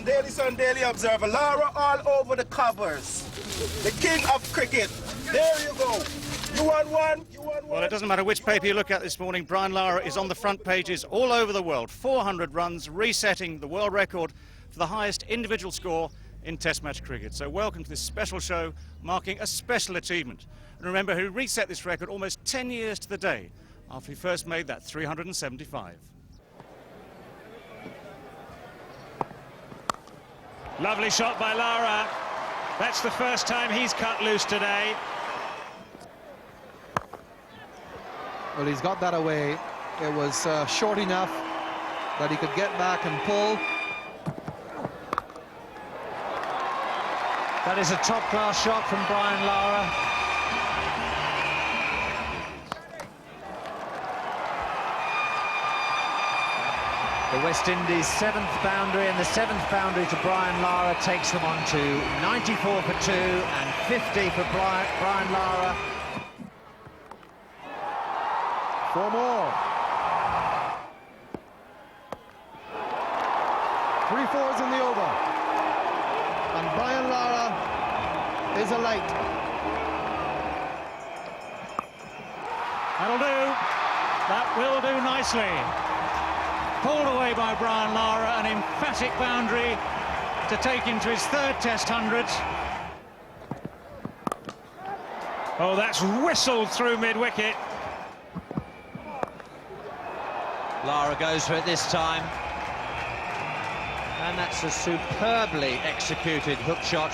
Daily Sun, Daily Observer. Lara all over the covers. The king of cricket. There you go. You want one? You want one? Well, it doesn't matter which paper you look at this morning. Brian Lara is on the front pages all over the world. 400 runs, resetting the world record for the highest individual score in Test match cricket. So welcome to this special show marking a special achievement. And remember, he reset this record almost 10 years to the day after he first made that 375. Lovely shot by Lara. That's the first time he's cut loose today. Well, he's got that away. It was short enough that he could get back and pull. That is a top-class shot from Brian Lara. The West Indies' 7th boundary, and the 7th boundary to Brian Lara takes them on to 94 for 2 and 50 for Brian Lara. 4 more. 3 fours in the over. And Brian Lara is a light. That'll do. That will do nicely. Pulled away by Brian Lara, an emphatic boundary to take him to his 3rd Test 100. Oh, that's whistled through mid-wicket. Lara goes for it this time. And that's a superbly executed hook shot.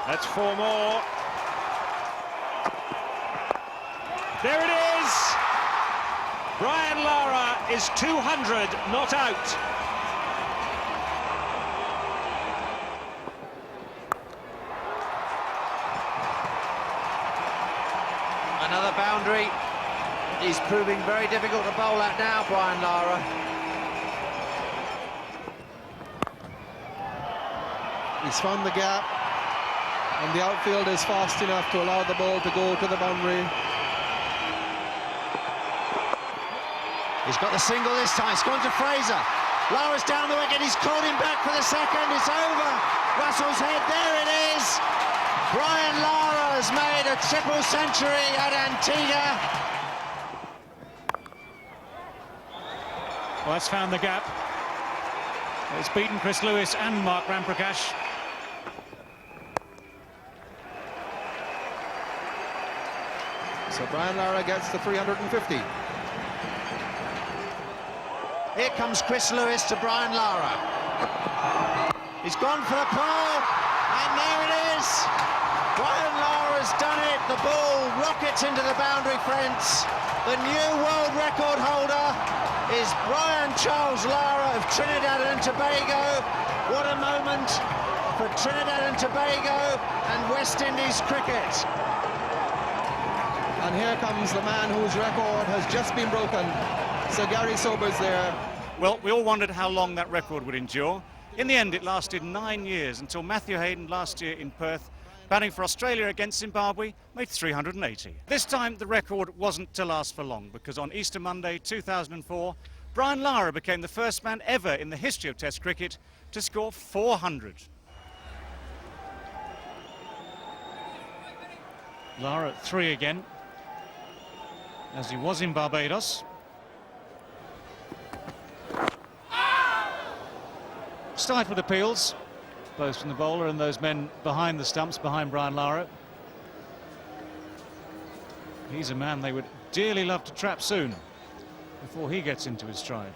That's 4 more. There it is! Brian Lara is 200 not out. Another boundary. He's proving very difficult to bowl at now, Brian Lara. He's found the gap, and the outfield is fast enough to allow the ball to go to the boundary. He's got the single this time. It's gone to Fraser. Lara's down the wicket. He's called him back for the second. It's over. Russell's head. There it is. Brian Lara has made a triple century at Antigua. Well, that's found the gap. It's beaten Chris Lewis and Mark Ramprakash. So Brian Lara gets the 350. Here comes Chris Lewis to Brian Lara. He's gone for the pull, and there it is. Brian Lara's done it. The ball rockets into the boundary fence. The new world record holder is Brian Charles Lara of Trinidad and Tobago. What a moment for Trinidad and Tobago and West Indies cricket. And here comes the man whose record has just been broken. Sir Gary Sobers there. Well, we all wondered how long that record would endure. In the end, it lasted 9 years until Matthew Hayden last year in Perth, batting for Australia against Zimbabwe, made 380. This time, the record wasn't to last for long, because on Easter Monday 2004, Brian Lara became the first man ever in the history of Test cricket to score 400. Lara at 3 again, as he was in Barbados. Stifled appeals, both from the bowler and those men behind the stumps, behind Brian Lara. He's a man they would dearly love to trap soon, before he gets into his stride.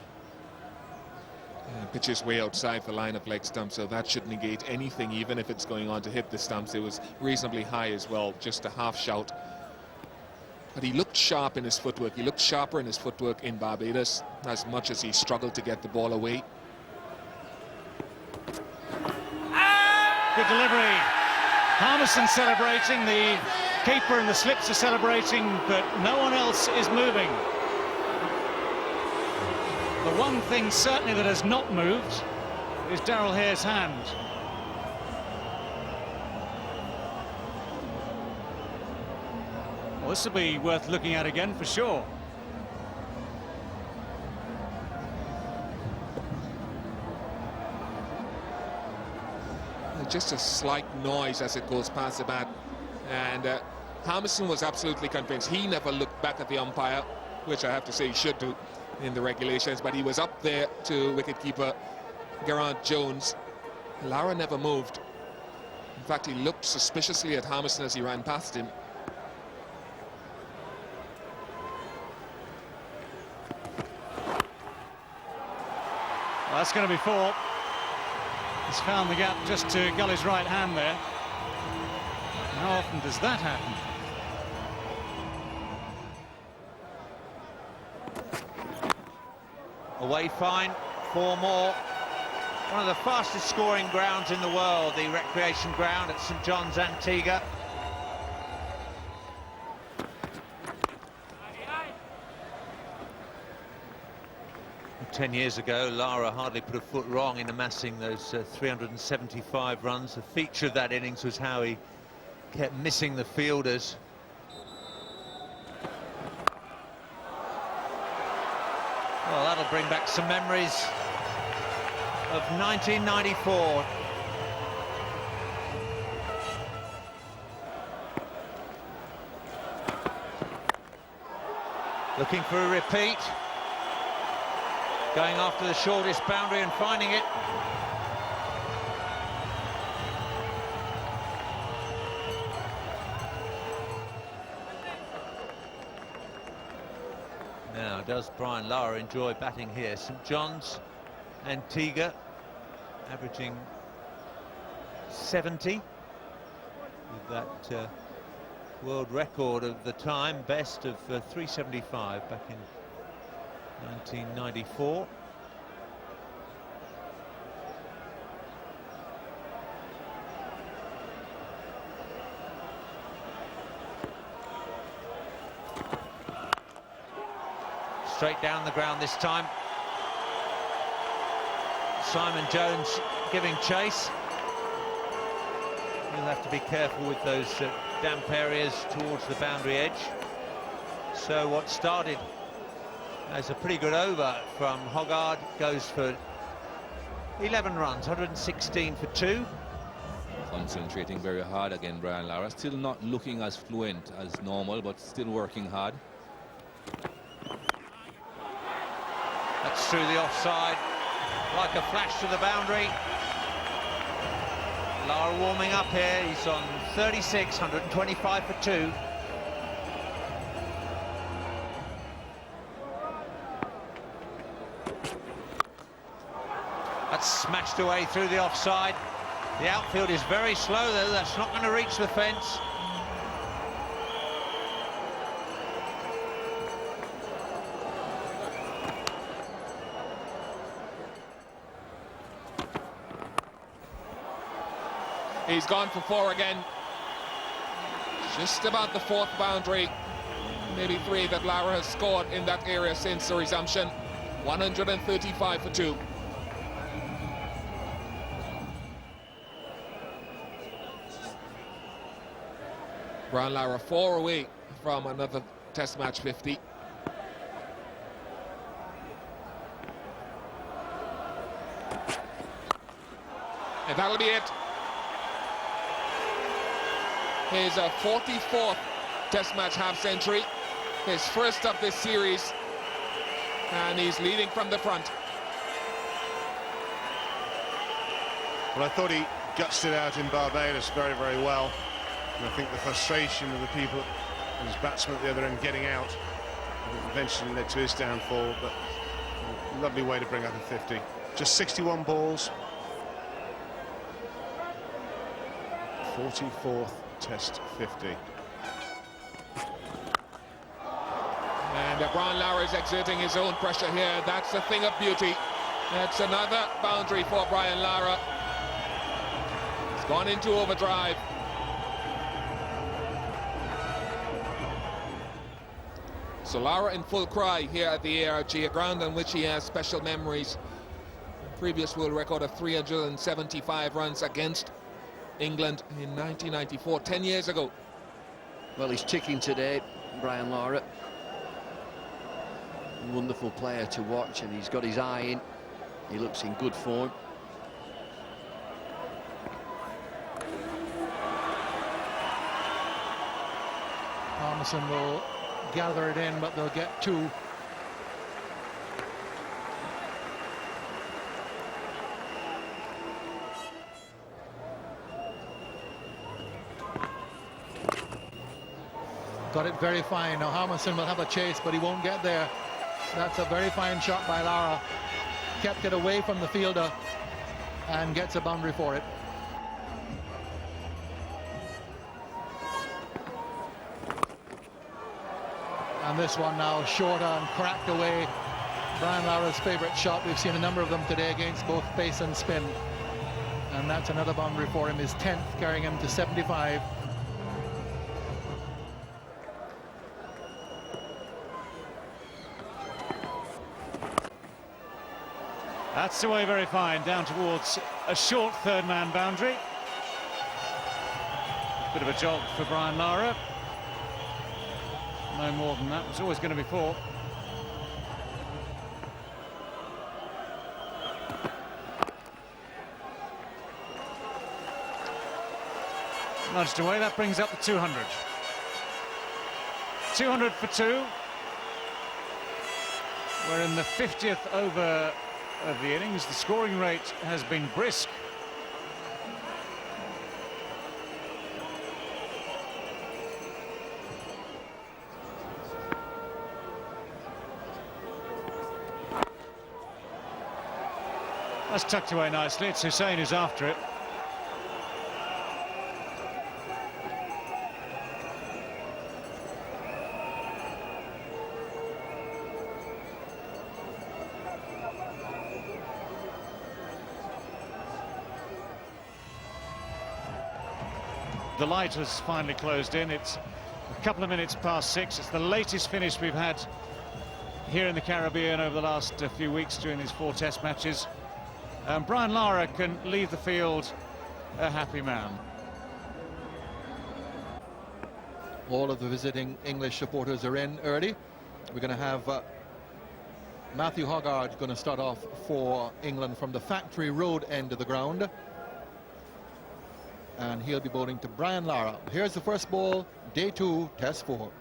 Pitch is way outside the line of leg stump, so that should negate anything, even if it's going on to hit the stumps. It was reasonably high as well, just a half shout. But he looked sharp in his footwork. He looked sharper in his footwork in Barbados, as much as he struggled to get the ball away. Good delivery. Harmison celebrating, the keeper and the slips are celebrating, but no one else is moving. The one thing certainly that has not moved is Darrell Hare's hand. Well, this will be worth looking at again for sure. just a slight noise as it goes past the bat. And Hamilton was absolutely convinced. He never looked back at the umpire, which I have to say he should do in the regulations, but he was up there to wicketkeeper Geraint Jones. Lara never moved. In fact, he looked suspiciously at Hamilton as he ran past him. Well, that's going to be 4. He's found the gap just to Gully's right hand there. How often does that happen? Away fine, 4 more. One of the fastest scoring grounds in the world, the recreation ground at St John's, Antigua. Well, 10 years ago, Lara hardly put a foot wrong in amassing those 375 runs. The feature of that innings was how he kept missing the fielders. Well, that'll bring back some memories of 1994. Looking for a repeat. Going after the shortest boundary and finding it. Now, does Brian Lara enjoy batting here? St John's, Antigua, averaging 70 with that world record of the time, best of 375 back in 1994. Straight down the ground this time. Simon Jones giving chase. He'll have to be careful with those damp areas towards the boundary edge. So what started as a pretty good over from Hoggard goes for 11 runs, 116 for 2. Concentrating very hard again, Brian Lara. Still not looking as fluent as normal, but still working hard. That's through the offside, like a flash to the boundary. Lara warming up here. He's on 36, 125 for 2. That's smashed away through the offside. The outfield is very slow, though. That's not going to reach the fence. He's gone for 4 again. Just about the 4th boundary, maybe 3 that Lara has scored in that area since the resumption. 135 for 2. Brian Lara 4 away from another Test match 50. And that'll be it. His 44th Test match half-century, his first of this series, and he's leading from the front. Well, I thought he gutsed it out in Barbados very, very well. And I think the frustration of the people, his batsmen at the other end getting out, eventually led to his downfall, but a lovely way to bring up a 50. Just 61 balls. 44th Test 50. And Brian Lara is exerting his own pressure here. That's a thing of beauty. That's another boundary for Brian Lara. He's gone into overdrive. So Lara in full cry here at the ARG, a ground on which he has special memories. Previous world record of 375 runs against England in 1994, 10 years ago. Well, he's ticking today, Brian Lara. Wonderful player to watch, and he's got his eye in. He looks in good form. Harmison will gather it in, but they'll get 2. Got it very fine. Now Harmison will have a chase, but he won't get there. That's a very fine shot by Lara. Kept it away from the fielder and gets a boundary for it. And this one now shorter and cracked away. Brian Lara's favorite shot. We've seen a number of them today against both pace and spin. And that's another boundary for him, his 10th, carrying him to 75. That's away very fine, down towards a short third-man boundary. Bit of a jog for Brian Lara. No more than that, was always going to be 4. Nudged away, that brings up the 200. 200 for 2. We're in the 50th over of the innings. The scoring rate has been brisk. That's tucked away nicely. It's Hussain who's after it. The light has finally closed in. It's a couple of minutes past 6. It's the latest finish we've had here in the Caribbean over the last few weeks during these 4 test matches. Brian Lara can leave the field a happy man. All of the visiting English supporters are in early. We're going to have Matthew Hoggard going to start off for England from the Factory Road end of the ground. And he'll be bowling to Brian Lara. Here's the first ball, day 2, test 4.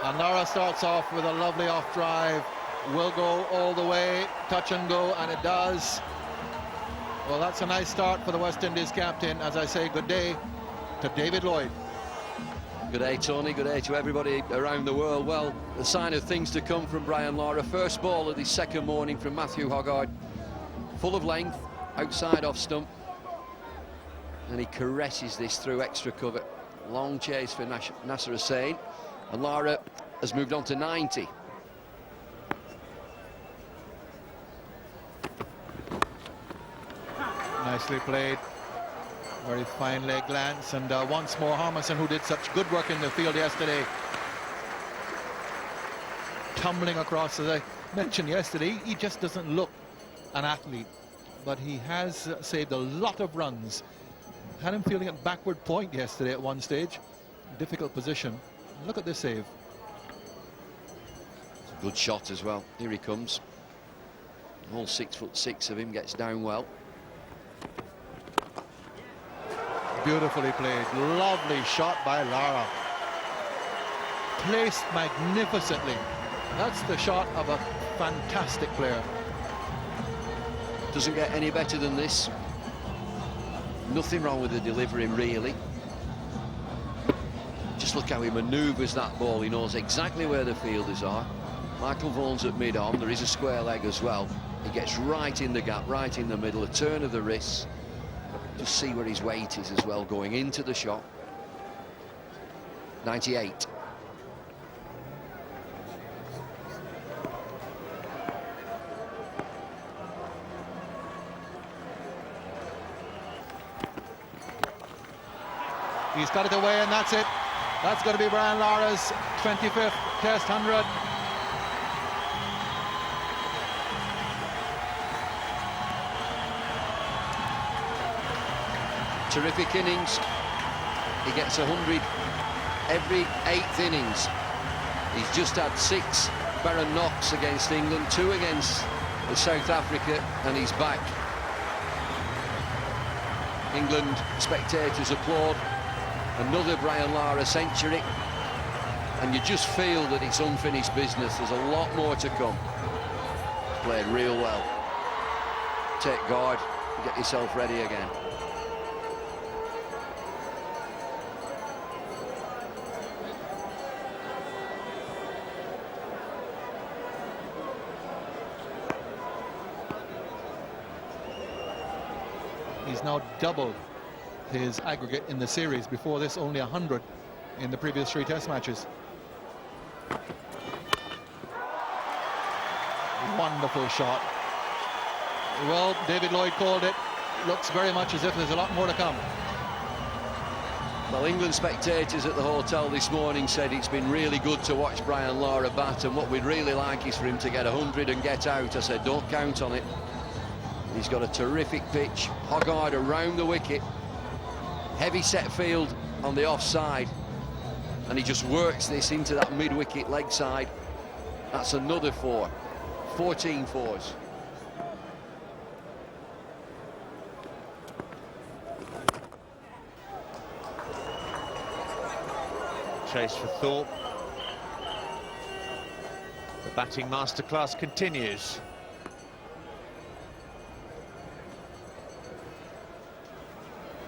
And Lara starts off with a lovely off drive. Will go all the way, touch and go, and it does. Well, that's a nice start for the West Indies captain. As I say, good day to David Lloyd. Good day, Tony. Good day to everybody around the world. Well, the sign of things to come from Brian Lara. First ball of the second morning from Matthew Hoggard. Full of length, outside off stump. And he caresses this through extra cover. Long chase for Nasser Hussain. And Lara has moved on to 90. Nicely played. Very fine leg glance, and once more Harmison, who did such good work in the field yesterday, tumbling across. As I mentioned yesterday, he just doesn't look an athlete, but he has saved a lot of runs. Had him fielding at backward point yesterday at one stage. Difficult position. Look at this save. It's a good shot as well. Here he comes. All 6'6" of him gets down well. Beautifully played. Lovely shot by Lara. Placed magnificently. That's the shot of a fantastic player. Doesn't get any better than this. Nothing wrong with the delivery, really. Just look how he manoeuvres that ball. He knows exactly where the fielders are. Michael Vaughan's at mid-on. There is a square leg as well. He gets right in the gap, right in the middle. A turn of the wrist. Just see where his weight is as well, going into the shot. 98. He's got it away, and that's it. That's going to be Brian Lara's 25th Test 100. Terrific innings. He gets 100 every 8th innings. He's just had 6 barren knocks against England, 2 against South Africa, and he's back. England spectators applaud. Another Brian Lara century. And you just feel that it's unfinished business. There's a lot more to come. Played real well. Take guard, get yourself ready again. He's now doubled his aggregate in the series. Before this, only 100 in the previous 3 test matches. Wonderful shot. Well, David Lloyd called it. Looks very much as if there's a lot more to come. Well, England spectators at the hotel this morning said it's been really good to watch Brian Lara bat, and what we'd really like is for him to get 100 and get out. I said, don't count on it. He's got a terrific pitch. Hoggard around the wicket. Heavy set field on the offside. And he just works this into that mid-wicket leg side. That's another 4. 14 fours. Chase for Thorpe. The batting masterclass continues.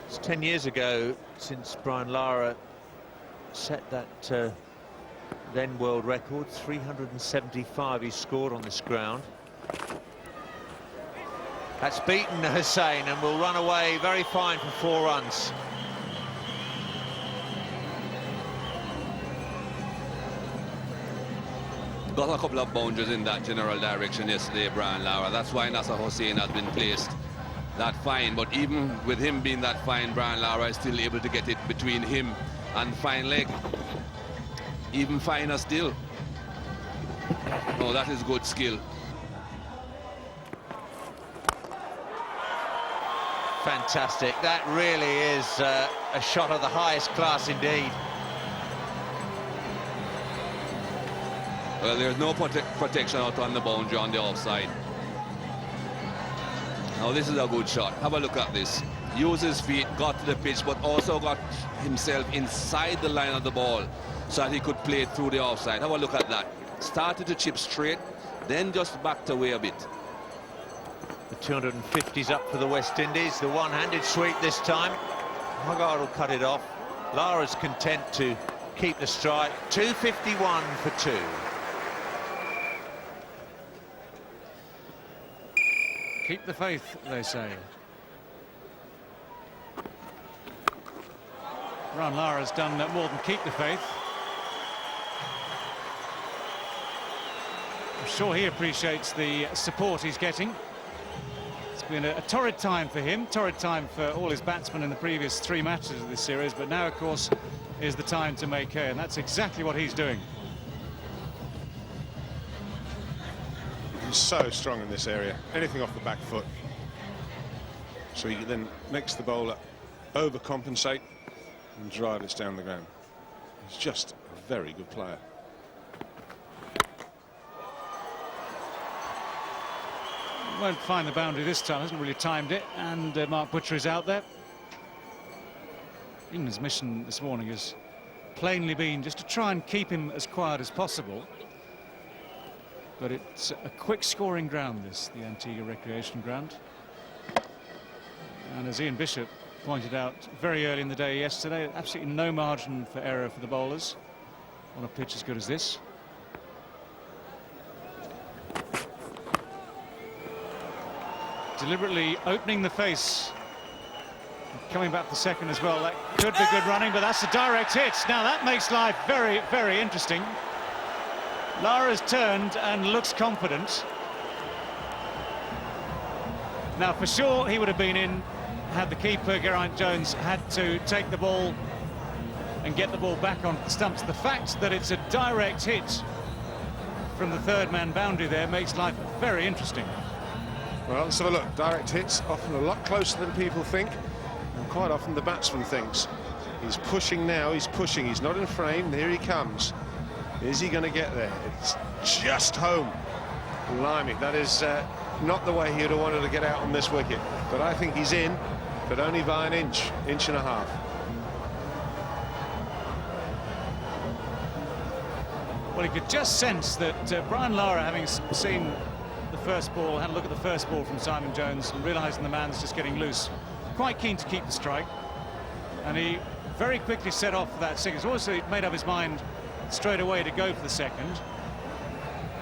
It's 10 years ago since Brian Lara set that then world record. 375 he scored on this ground. That's beaten Hussain and will run away very fine for 4 runs. Got a couple of boundaries in that general direction yesterday, Brian Lara. That's why Nasser Hussain has been placed that fine. But even with him being that fine, Brian Lara is still able to get it between him and fine leg. Even finer still. Oh, that is good skill. Fantastic. That really is a shot of the highest class indeed. Well, there's no protection out on the boundary on the offside. Now this is a good shot. Have a look at this. Used his feet, got to the pitch, but also got himself inside the line of the ball so that he could play it through the offside. Have a look at that. Started to chip straight, then just backed away a bit. The 250's up for the West Indies. The one-handed sweep this time. Hoggard will cut it off. Lara's content to keep the strike. 251 for 2. Keep the faith, they say. Brian Lara's done more than keep the faith. I'm sure he appreciates the support he's getting. It's been a torrid time for him, torrid time for all his batsmen in the previous 3 matches of this series, but now, of course, is the time to make hay, and that's exactly what he's doing. He's so strong in this area. Anything off the back foot. So he then makes the bowler overcompensate and drive this down the ground. He's just a very good player. Won't find the boundary this time, hasn't really timed it, and Mark Butcher is out there. England's mission this morning has plainly been just to try and keep him as quiet as possible. But it's a quick scoring ground, this, the Antigua Recreation Ground. And as Ian Bishop pointed out very early in the day yesterday, absolutely no margin for error for the bowlers on a pitch as good as this. Deliberately opening the face. Coming back for second as well. That could be good running, but that's a direct hit. Now that makes life very, very interesting. Lara's turned and looks confident. Now, for sure, he would have been in had the keeper, Geraint Jones, had to take the ball and get the ball back on the stumps. The fact that it's a direct hit from the third man boundary there makes life very interesting. Well, let's have a look. Direct hits often a lot closer than people think, and quite often the batsman thinks. He's pushing now, he's pushing, he's not in frame, here he comes. Is he going to get there? It's just home. Blimey, that is not the way he'd have wanted to get out on this wicket. But I think he's in, but only by an inch and a half. Well, you could just sense that Brian Lara, having seen the first ball, had a look at the first ball from Simon Jones and realising the man's just getting loose, quite keen to keep the strike, and he very quickly set off for that second. He's also made up his mind straight away to go for the second,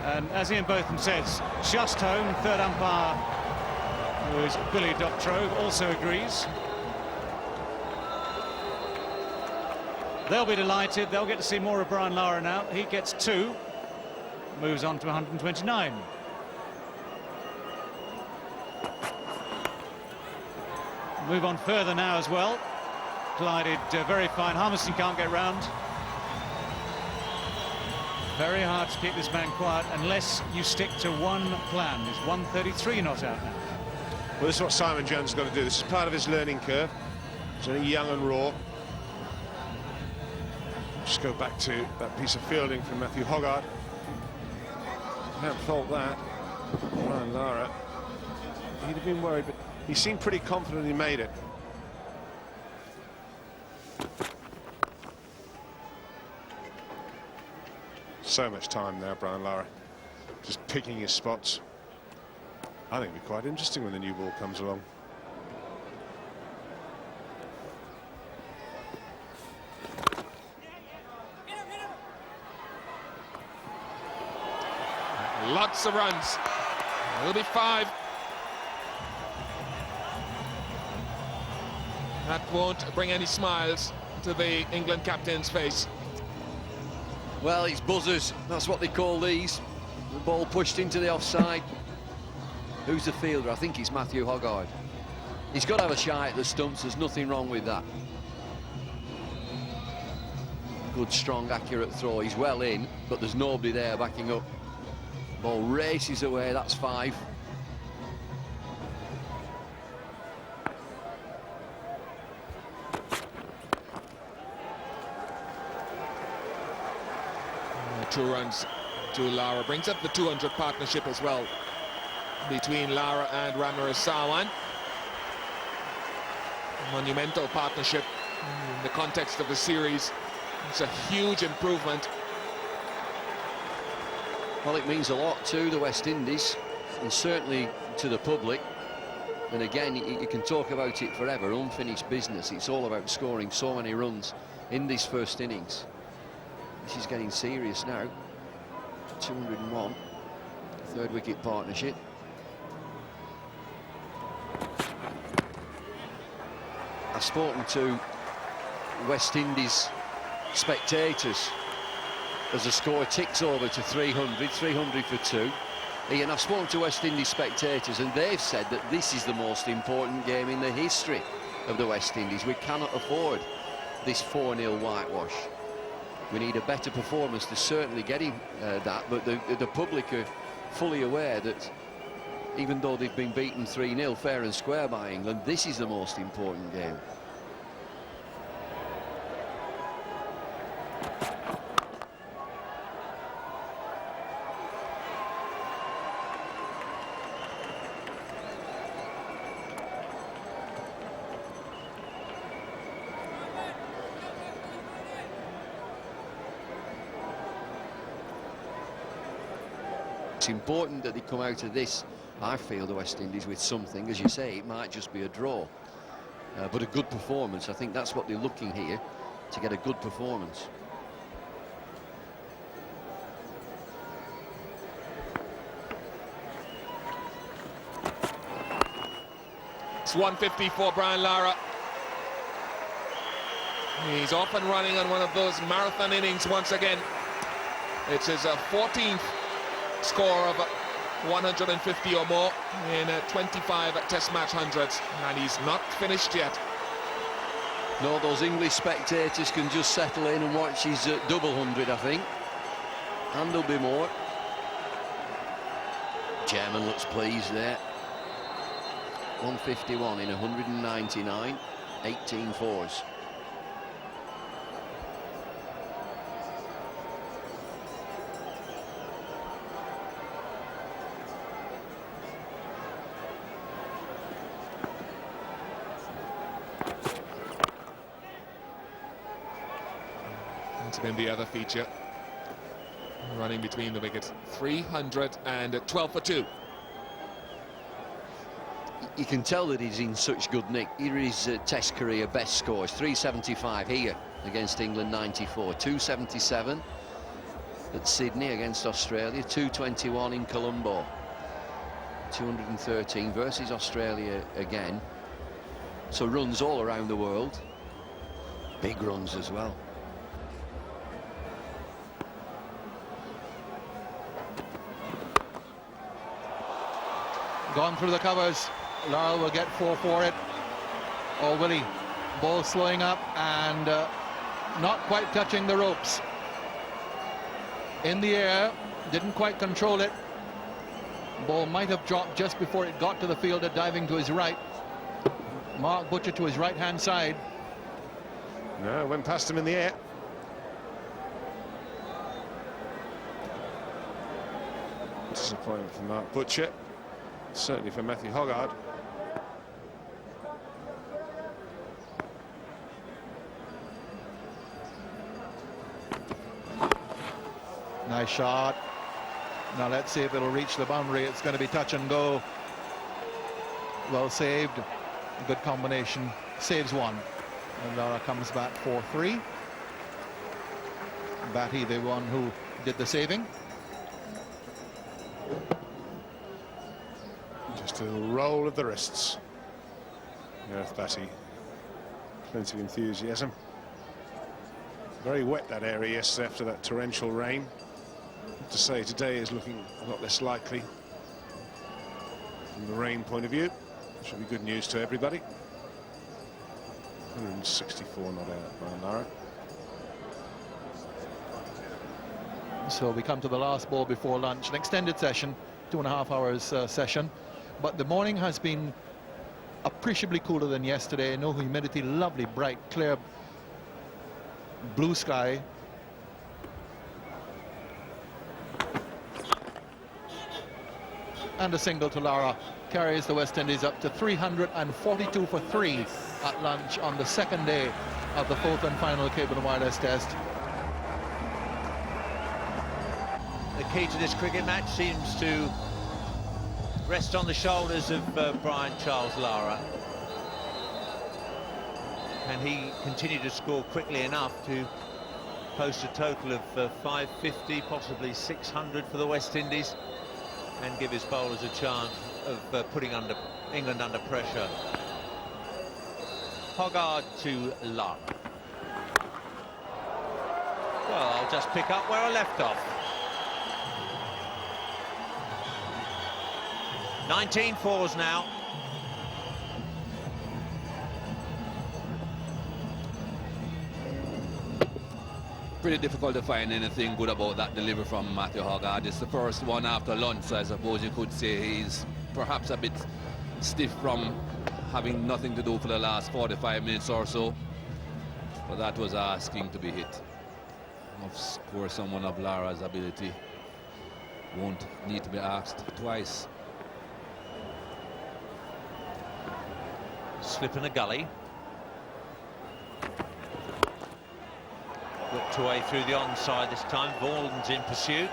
and as Ian Botham says, just home. Third umpire, who is Billy Doctrove, also agrees. They'll be delighted. They'll get to see more of Brian Lara now. He gets 2, moves on to 129. Move on further now as well. Glided very fine. Harmison can't get round. Very hard to keep this man quiet unless you stick to one plan. He's 133 not out now. Well, this is what Simon Jones has got to do. This is part of his learning curve. He's only young and raw. Just go back to that piece of fielding from Matthew Hoggard. I don't fault that. Brian Lara, he'd have been worried, but he seemed pretty confident he made it. So much time now, Brian Lara, just picking his spots. I think it'll be quite interesting when the new ball comes along. Lots of runs. It'll be 5. That won't bring any smiles to the England captain's face. Well, it's buzzers. That's what they call these. The ball pushed into the offside. Who's the fielder? I think it's Matthew Hoggard. He's got to have a shy at the stumps. There's nothing wrong with that. Good, strong, accurate throw. He's well in, but there's nobody there backing up. Ball races away. That's 5. Two runs to Lara. Brings up the 200 partnership as well between Lara and Ramirez Sarwan. Monumental partnership in the context of the series. It's a huge improvement. Well, it means a lot to the West Indies and certainly to the public. And again, you can talk about it forever. Unfinished business. It's all about scoring so many runs in this first innings. This is getting serious now. 201, third wicket partnership. I've spoken to West Indies spectators as the score ticks over to 300 for 2. Ian, I've spoken to West Indies spectators and they've said that this is the most important game in the history of the West Indies. We cannot afford this 4-0 whitewash. We need a better performance to certainly getting that, but the public are fully aware that even though they've been beaten 3-0 fair and square by England, this is the most important game. It's important that they come out of this, I feel, the West Indies with something. As you say, it might just be a draw, but a good performance. I think that's what they're looking here, to get a good performance. It's 150 for Brian Lara. He's off and running on one of those marathon innings once again. It's his 14th score of 150 or more in 25 test match hundreds, and he's not finished yet. No, those English spectators can just settle in and watch his double 100, I think, and there'll be more. Chairman looks pleased there. 151 in 199, 18 fours. That's been the other feature. Running between the wickets. 312 for 2. You can tell that he's in such good nick. Here is Test career best scores, 375 here against England 94, 277 at Sydney against Australia, 221 in Colombo, 213 versus Australia again. So runs all around the world, big runs as well. Gone through the covers. Lara will get 4 for it. Or will he? Ball slowing up and not quite touching the ropes. In the air, didn't quite control it. Ball might have dropped just before it got to the fielder, diving to his right. Mark Butcher to his right-hand side. No, it went past him in the air. Disappointment for Mark Butcher. Certainly for Matthew Hoggard. Nice shot. Now let's see if it'll reach the boundary. It's going to be touch and go. Well saved. Good combination. Saves one. And Lara comes back 4-3. Batty, the one who did the saving. Just a little roll of the wrists. Gareth Batty. Plenty of enthusiasm. Very wet that area yesterday after that torrential rain. To say today is looking a lot less likely from the rain point of view. Should be good news to everybody. 164 not out by Lara. So we come to the last ball before lunch. An extended session, 2.5 hours session. But the morning has been appreciably cooler than yesterday. No humidity, lovely, bright, clear blue sky. And a single to Lara carries the West Indies up to 342 for 3 at lunch on the second day of the 4th and final Cable and Wireless Test. The key to this cricket match seems to rest on the shoulders of Brian Charles Lara. And he continued to score quickly enough to post a total of 550, possibly 600 for the West Indies, and give his bowlers a chance of putting England under pressure. Hoggard to Lara. Well, I'll just pick up where I left off. 19 fours now. Pretty difficult to find anything good about that delivery from Matthew Hoggard. It's the first one after lunch, so I suppose you could say he's perhaps a bit stiff from having nothing to do for the last 45 minutes or so. But that was asking to be hit. Of course, someone of Lara's ability won't need to be asked twice. Slip in a gully. Whipped away through the onside this time. Vaughan's in pursuit.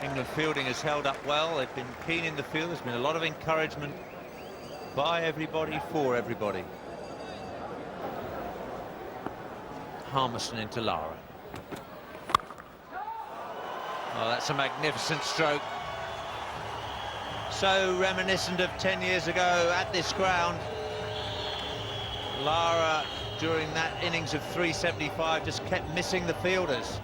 England fielding has held up well. They've been keen in the field. There's been a lot of encouragement by everybody, for everybody. Harmison into Lara. Oh, that's a magnificent stroke. So reminiscent of 10 years ago at this ground. Lara, during that innings of 375, just kept missing the fielders.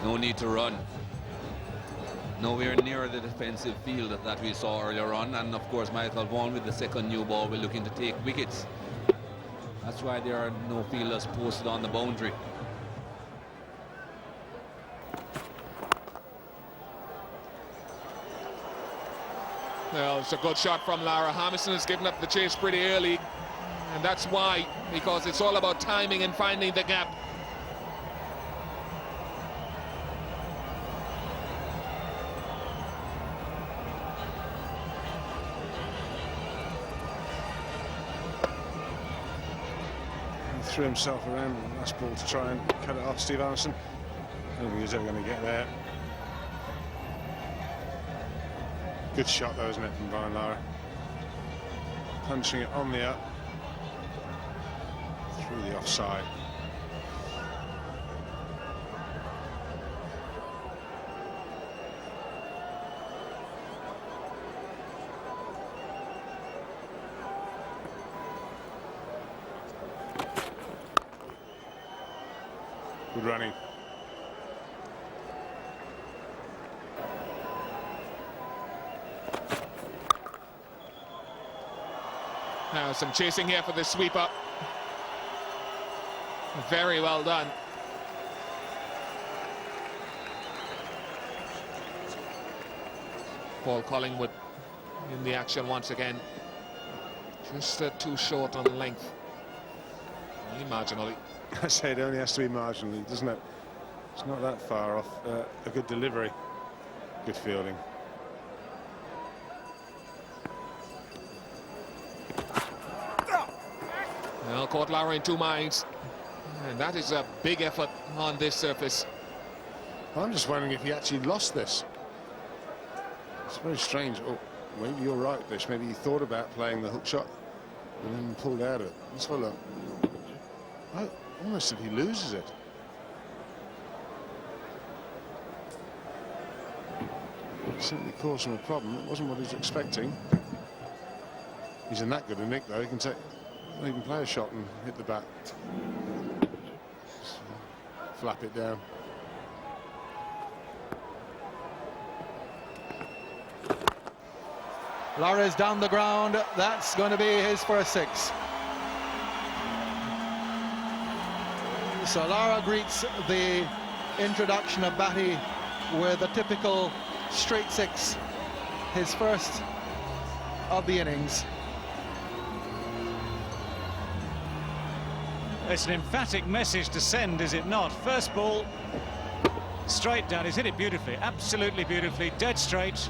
No need to run. Nowhere near the defensive field that we saw earlier on, and of course Michael Vaughan with the second new ball will looking to take wickets. That's why there are no fielders posted on the boundary. Well, it's a good shot from Lara. Harmison has given up the chase pretty early, and that's why, because it's all about timing and finding the gap. threw himself around the last ball to try and cut it off Steve Armstrong. I don't think he's ever going to get there. Good shot though, isn't it, from Brian Lara? Punching it on the up through the offside. Good running. Now some chasing here for the sweeper. Very well done. Paul Collingwood in the action once again. Just too short on length. Only marginally. I say it only has to be marginally, doesn't it? It's not that far off. A good delivery, good fielding. Well, caught Lara in two minds, and that is a big effort on this surface. I'm just wondering if he actually lost this. It's very strange. Oh, maybe you're right, Bish. Maybe he thought about playing the hook shot and then pulled out of it. Let's have a look. Almost if he loses it. It simply caused him a problem. It wasn't what he was expecting. He's in that good a nick, though. He can even play a shot and hit the bat. Just flap it down. Lara's down the ground. That's going to be his first six. So Lara greets the introduction of Batty with a typical straight six, his first of the innings. It's an emphatic message to send, is it not? First ball, straight down. He's hit it beautifully, absolutely beautifully, dead straight.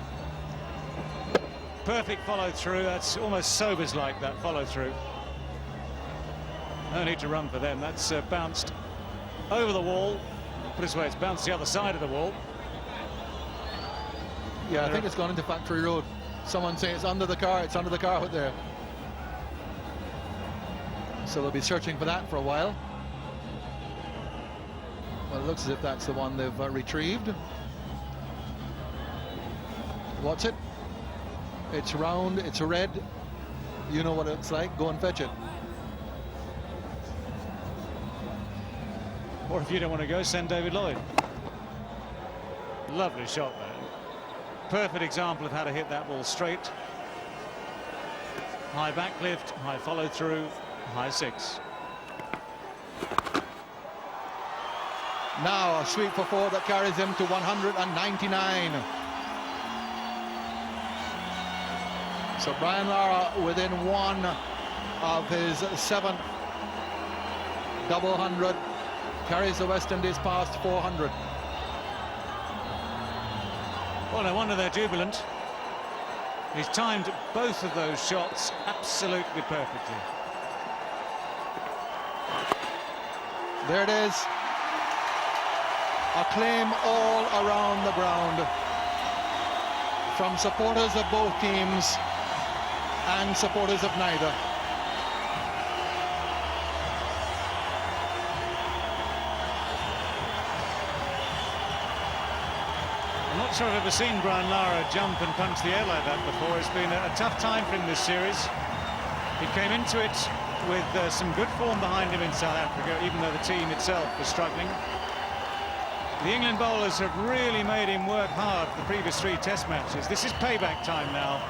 Perfect follow through. That's almost Sobers like, that follow through. No need to run for them. That's bounced over the wall. Put it this way, it's bounced the other side of the wall. Yeah, I think it's gone into Factory Road. Someone saying it's under the car. It's under the car out there. So they'll be searching for that for a while. Well, it looks as if that's the one they've retrieved. What's it? It's round, it's red. You know what it's like. Go and fetch it. Or if you don't want to go, send David Lloyd. Lovely shot there. Perfect example of how to hit that ball straight. High back lift, high follow through, high six. Now a sweep for four that carries him to 199. So Brian Lara within one of his 7th double hundred, carries the West Indies past 400. Well, no wonder they're jubilant. He's timed both of those shots absolutely perfectly. There it is. Acclaim all around the ground from supporters of both teams and supporters of neither. I'm not sure I've ever seen Brian Lara jump and punch the air like that before. It's been a tough time for him this series. He came into it with some good form behind him in South Africa, even though the team itself was struggling. The England bowlers have really made him work hard for the previous 3 test matches. This is payback time now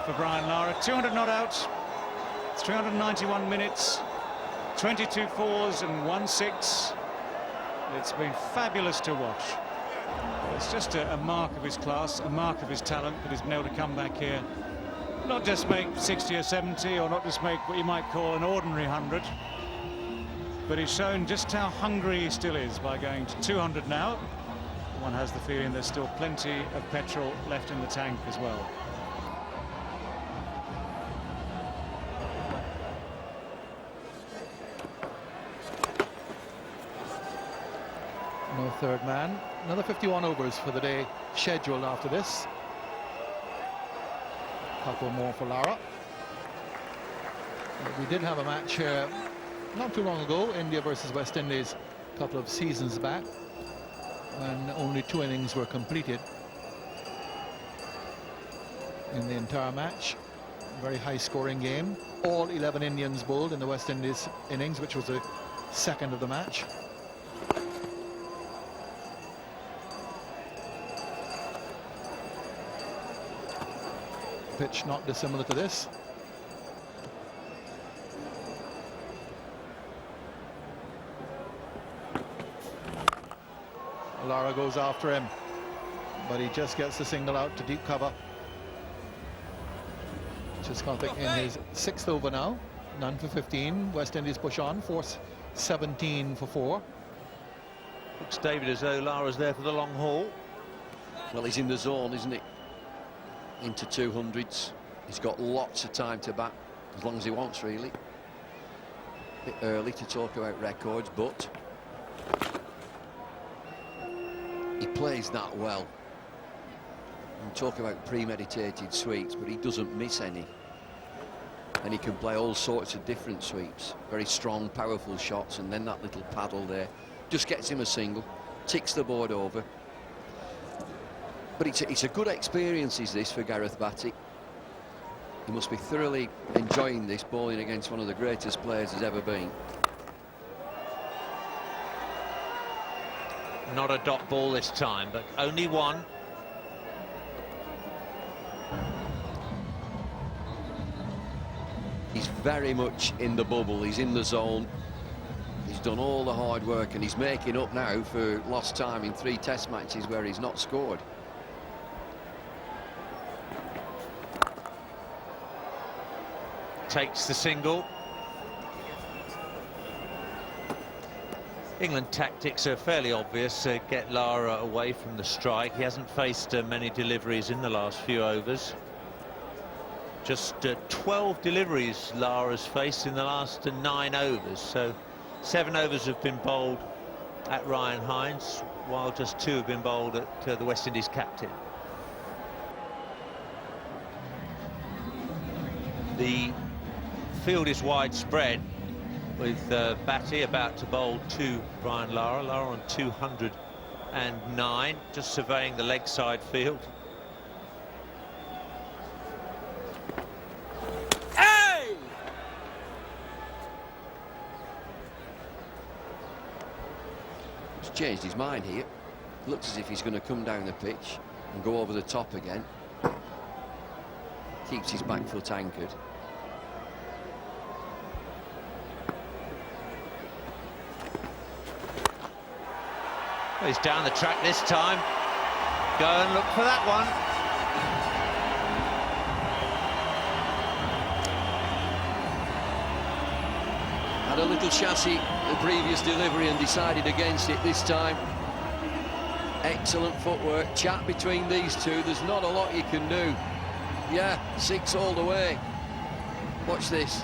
for Brian Lara. 200 not out, 391 minutes, 22 fours and 1 6. It's been fabulous to watch. It's just a mark of his class, a mark of his talent that he's been able to come back here. Not just make 60 or 70, or not just make what you might call an ordinary 100, but he's shown just how hungry he still is by going to 200 now. One has the feeling there's still plenty of petrol left in the tank as well. third man. Another 51 overs for the day scheduled after this. A couple more for Lara. We did have a match here not too long ago, India versus West Indies, a couple of seasons back, when only 2 innings were completed in the entire match. Very high-scoring game. All 11 Indians bowled in the West Indies innings, which was the second of the match. Pitch not dissimilar to this. Lara goes after him, but he just gets the single out to deep cover. Chiscotic in his 6th over now, none for 15. West Indies push on, force 17 for 4. Looks, David, as though Lara's there for the long haul. Well, he's in the zone, isn't he? Into 200s. He's got lots of time to bat, as long as he wants, really. A bit early to talk about records, but he plays that well. We talk about premeditated sweeps, but he doesn't miss any. And he can play all sorts of different sweeps. Very strong, powerful shots, and then that little paddle there just gets him a single, ticks the board over. But it's a good experience, is this, for Gareth Batty. He must be thoroughly enjoying this, bowling against one of the greatest players there's ever been. Not a dot ball this time, but only one. He's very much in the bubble, he's in the zone. He's done all the hard work, and he's making up now for lost time in 3 test matches where he's not scored. Takes the single. England tactics are fairly obvious. Get Lara away from the strike. He hasn't faced many deliveries in the last few overs. Just 12 deliveries Lara's faced in the last 9 overs. So 7 overs have been bowled at Ryan Hines, while just 2 have been bowled at the West Indies captain. The field is widespread, with Batty about to bowl to Brian Lara. Lara on 209, just surveying the leg side field. Hey! He's changed his mind here. Looks as if he's going to come down the pitch and go over the top again. Keeps his back foot anchored. He's down the track this time. Go and look for that one. Had a little chassis the previous delivery and decided against it this time. Excellent footwork, chat between these two. There's not a lot you can do. Yeah, 6 all the way. Watch this.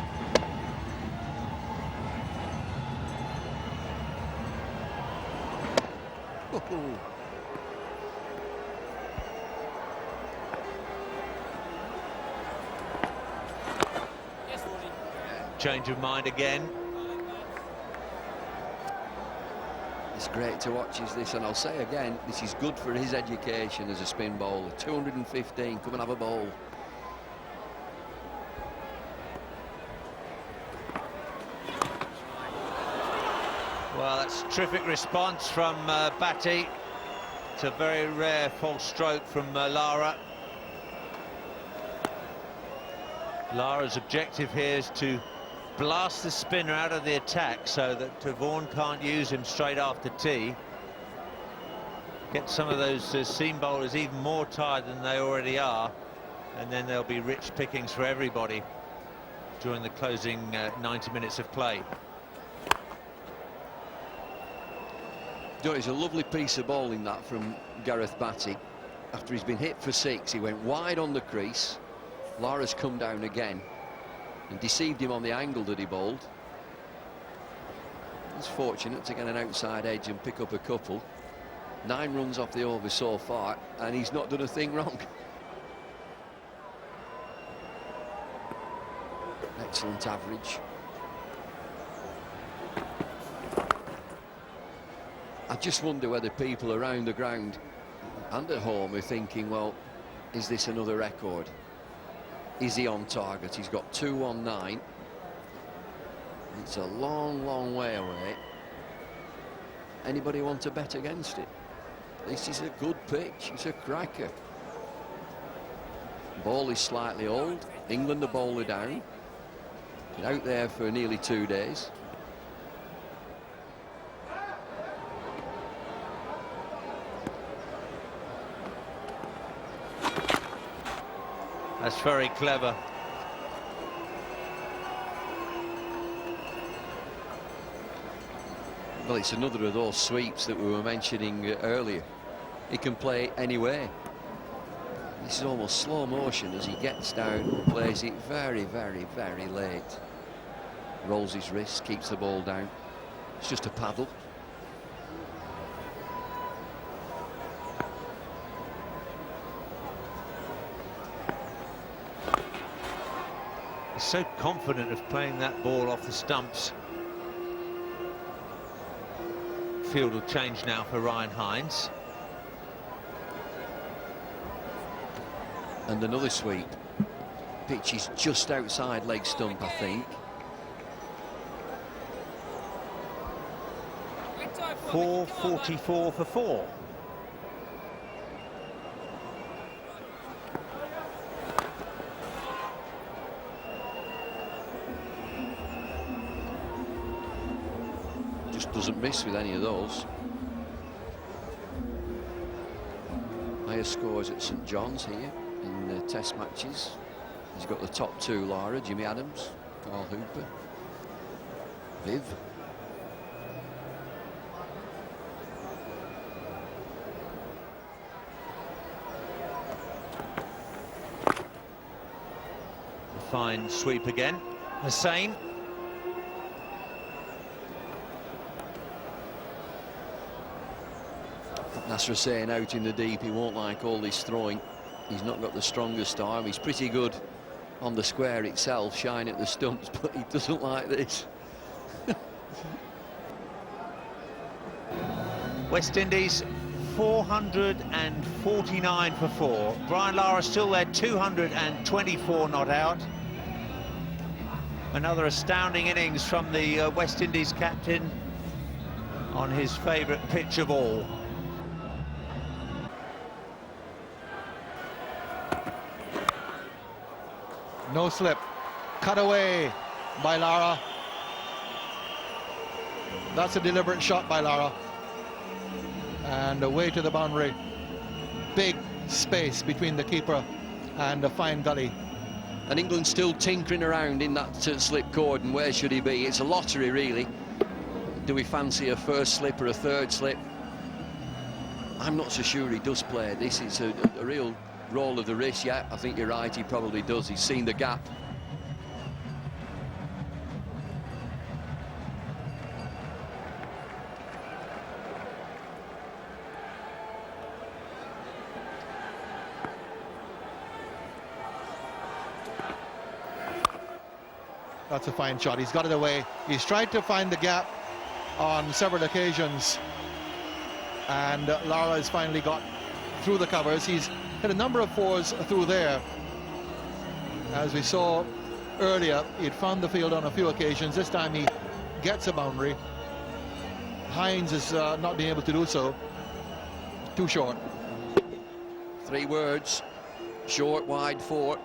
Change of mind again. It's great to watch this, and I'll say again, this is good for his education as a spin bowler. 215, come and have a bowl. Well, that's a terrific response from Batty. It's a very rare false stroke from Lara. Lara's objective here is to blast the spinner out of the attack so that Vaughan can't use him straight after tea. Get some of those seam bowlers even more tired than they already are, and then there'll be rich pickings for everybody during the closing 90 minutes of play. It's a lovely piece of bowling that from Gareth Batty. After he's been hit for 6, he went wide on the crease. Lara's come down again and deceived him on the angle that he bowled. He's fortunate to get an outside edge and pick up a couple. 9 runs off the over so far, and he's not done a thing wrong. Excellent average. I just wonder whether people around the ground and at home are thinking, well, is this another record? Is he on target? He's got 219. It's a long, long way away. Anybody want to bet against it? This is a good pitch. It's a cracker. Ball is slightly old. England the bowler down. Been out there for nearly 2 days. That's very clever. Well, it's another of those sweeps that we were mentioning earlier. He can play anywhere. This is almost slow motion as he gets down and plays it very, very, very late. Rolls his wrist, keeps the ball down. It's just a paddle. He's so confident of playing that ball off the stumps. Field will change now for Ryan Hines. And another sweep. Pitch is just outside leg stump, I think. 444 for 4. Just doesn't miss with any of those. Higher scores at St John's here in the test matches. He's got the top 2, Lara, Jimmy Adams, Carl Hooper, Viv. Fine sweep again. Hussain. Nasser saying out in the deep he won't like all this throwing. He's not got the strongest arm. He's pretty good on the square itself, shine at the stumps, but he doesn't like this. West Indies 449 for 4. Brian Lara still there, 224 not out. Another astounding innings from the West Indies captain on his favourite pitch of all. No slip. Cut away by Lara. That's a deliberate shot by Lara. And away to the boundary. Big space between the keeper and the fine gully. And England still tinkering around in that slip cordon. Where should he be? It's a lottery, really. Do we fancy a first slip or a third slip? I'm not so sure he does play this. It's a real roll of the wrist. Yeah, I think you're right, he probably does. He's seen the gap. That's a fine shot. He's got it away. He's tried to find the gap on several occasions, and Lara has finally got through the covers. He's hit a number of 4s through there. As we saw earlier, he'd found the field on a few occasions. This time he gets a boundary. Hines is not being able to do so. Too short. 3 words. Short, wide, 4.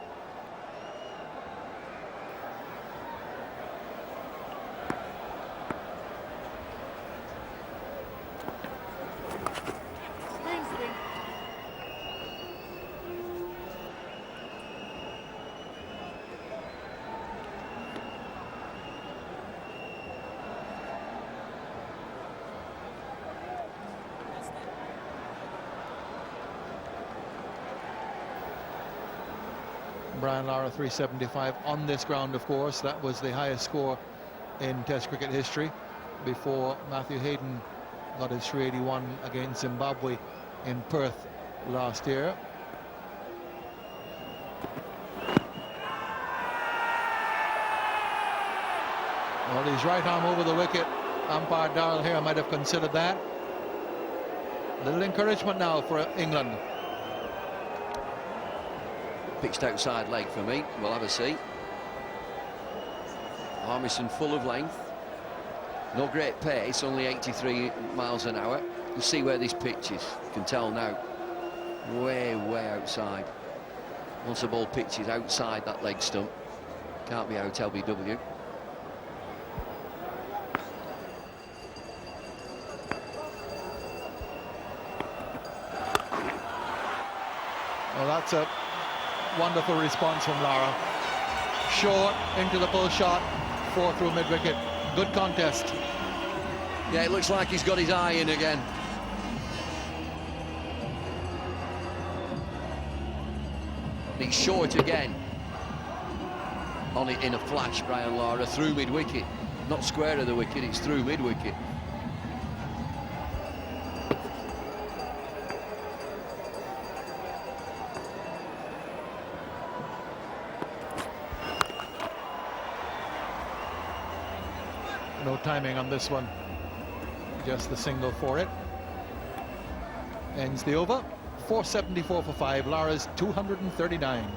Brian Lara 375 on this ground, of course. That was the highest score in Test cricket history before Matthew Hayden got his 381 against Zimbabwe in Perth last year. Well, his right arm over the wicket. Umpire Darrell here might have considered that. Little encouragement now for England. Pitched outside leg for me. We'll have a see. Armisen full of length. No great pace, only 83 miles an hour. You'll see where this pitch is. You can tell now. Way outside. Once the ball pitches outside that leg stump, can't be out LBW. Well, that's a wonderful response from Lara. Short into the pull shot, 4 through mid-wicket. Good contest. Yeah, it looks like he's got his eye in again. He's short again. On it in a flash, Brian Lara, through mid-wicket. Not square of the wicket, it's through mid-wicket. No timing on this one. Just the single for it. Ends the over. 474 for 5. Lara's 239.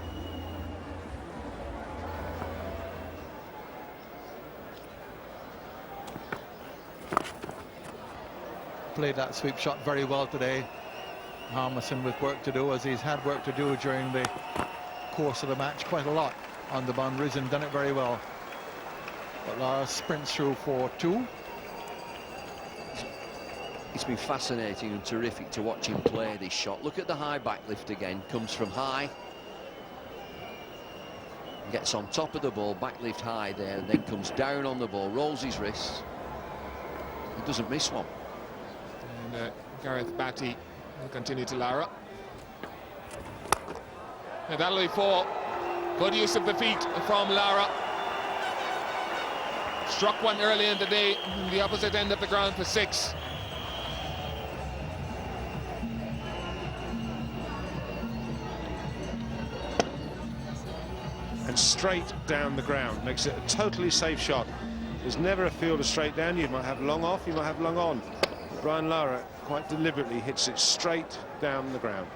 Played that sweep shot very well today. Armisen with work to do, as he's had work to do during the course of the match quite a lot on the boundaries, and done it very well. But Lara sprints through for 2. It's been fascinating and terrific to watch him play this shot. Look at the high back lift again. Comes from high. Gets on top of the ball, back lift high there, and then comes down on the ball, rolls his wrists. He doesn't miss one. And Gareth Batty will continue to Lara. And that'll be 4. Good use of the feet from Lara. Struck one early in the day, the opposite end of the ground for 6. And straight down the ground, makes it a totally safe shot. There's never a fielder straight down. You might have long off, you might have long on. Brian Lara quite deliberately hits it straight down the ground.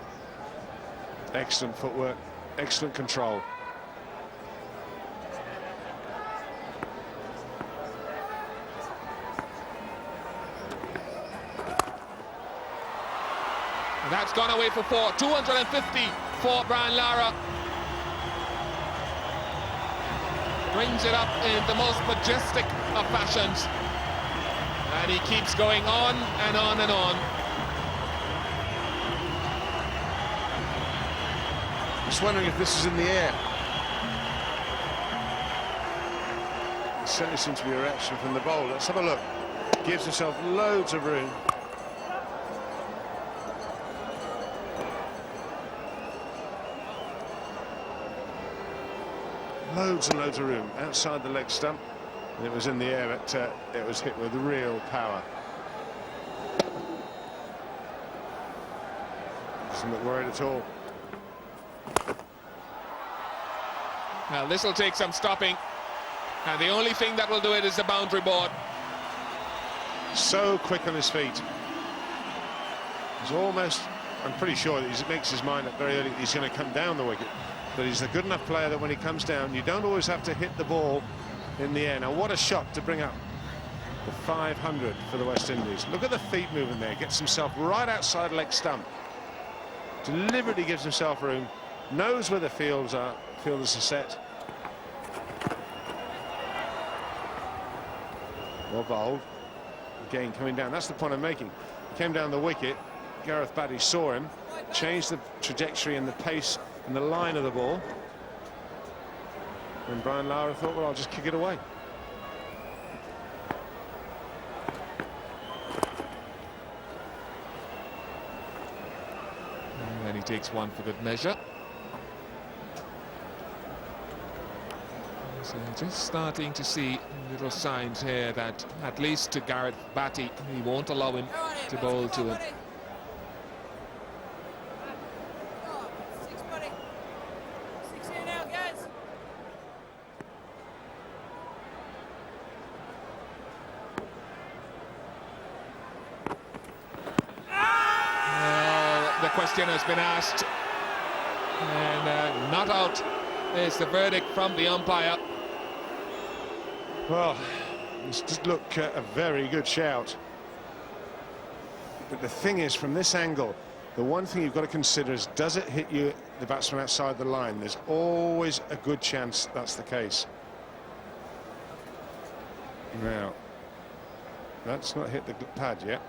Excellent footwork, excellent control. And that's gone away for 4. 250 for Brian Lara. Brings it up in the most majestic of fashions. And he keeps going on and on and on. Just wondering if this is in the air. There certainly seems to be a reaction from the bowl. Let's have a look. Gives himself loads of room. Loads and loads of room outside the leg stump, and it was in the air, but it was hit with real power. Doesn't look worried at all. Well, this will take some stopping, and the only thing that will do it is the boundary board. So quick on his feet. He's almost, I'm pretty sure that he makes his mind up very early. He's going to come down the wicket. But he's a good enough player that when he comes down, you don't always have to hit the ball in the air. Now, what a shot to bring up the 500 for the West Indies. Look at the feet moving there. Gets himself right outside leg stump. Deliberately gives himself room. Knows where the fielders are set. Well bowled. Again, coming down. That's the point I'm making. He came down the wicket. Gareth Batty saw him. Changed the trajectory and the pace and the line of the ball. And Brian Lara thought, well, I'll just kick it away. And then he takes one for good measure. So just starting to see little signs here that, at least to Gareth Batty, he won't allow him to bowl to him. The question has been asked, and not out is the verdict from the umpire. Well, this did look a very good shout. But the thing is, from this angle, the one thing you've got to consider is, does it hit you, the batsman, outside the line? There's always a good chance that's the case. Now, that's not hit the pad yet.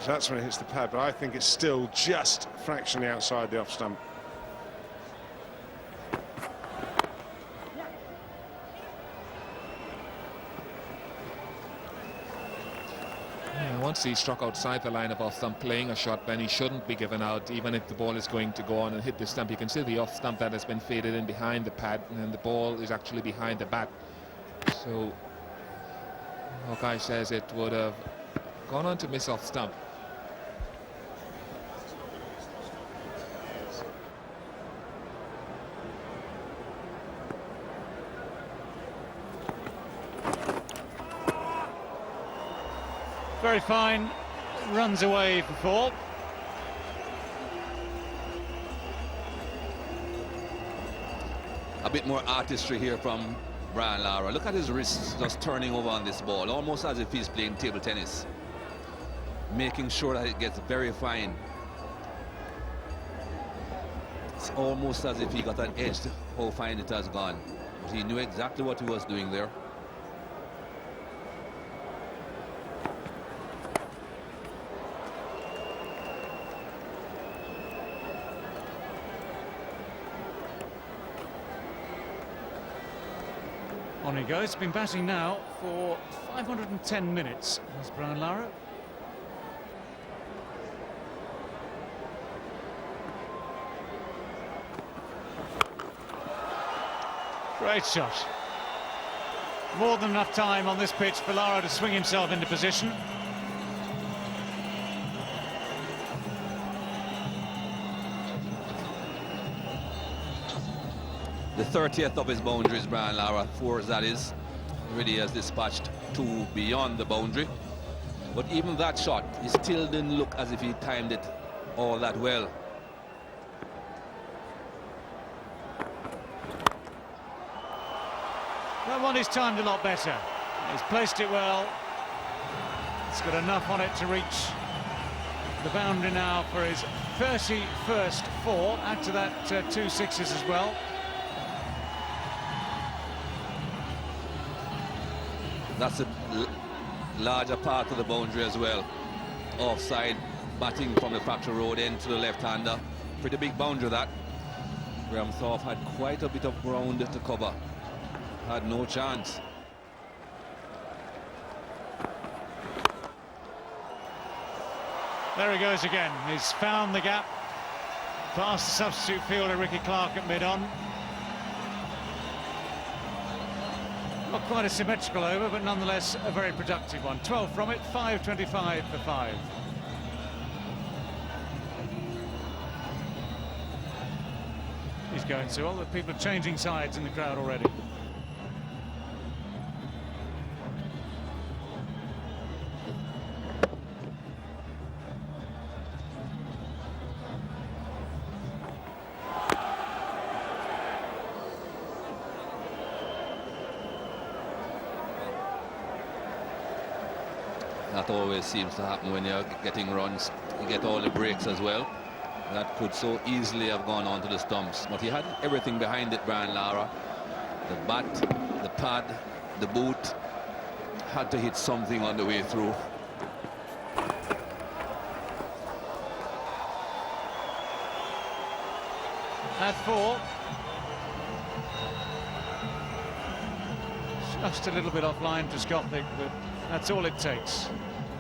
So that's when it hits the pad, but I think it's still just fractionally outside the off stump. Once he struck outside the line of off stump playing a shot, then he shouldn't be given out, even if the ball is going to go on and hit the stump. You can see the off stump that has been faded in behind the pad, and the ball is actually behind the bat. So Hawkeye says it would have gone on to miss off stump. Very fine, runs away for 4. A bit more artistry here from Brian Lara. Look at his wrists just turning over on this ball, almost as if he's playing table tennis, making sure that it gets very fine. It's almost as if he got an edge to how fine it has gone. But he knew exactly what he was doing there. On he goes. Been batting now for 510 minutes. There's Brian Lara. Great shot. More than enough time on this pitch for Lara to swing himself into position. The 30th of his boundaries, Brian Lara, 4 that is. Really has dispatched 2 beyond the boundary. But even that shot, he still didn't look as if he timed it all that well. That one is timed a lot better. He's placed it well. It's got enough on it to reach the boundary now for his 31st 4. Add to that 2 sixes as well. That's a larger part of the boundary as well. Offside, batting from the factory road end to the left-hander. Pretty big boundary that. Graham Thorpe had quite a bit of ground to cover. Had no chance. There he goes again. He's found the gap past the substitute fielder Ricky Clark at mid-on. Not quite a symmetrical over, but nonetheless a very productive one. 12 from it, 5.25 for 5. He's going to. All the people are changing sides in the crowd already. That always seems to happen when you're getting runs. You get all the breaks as well. That could so easily have gone onto the stumps. But he had everything behind it, Brian Lara. The bat, the pad, the boot. Had to hit something on the way through. At 4. Just a little bit offline to Skopnik, but that's all it takes.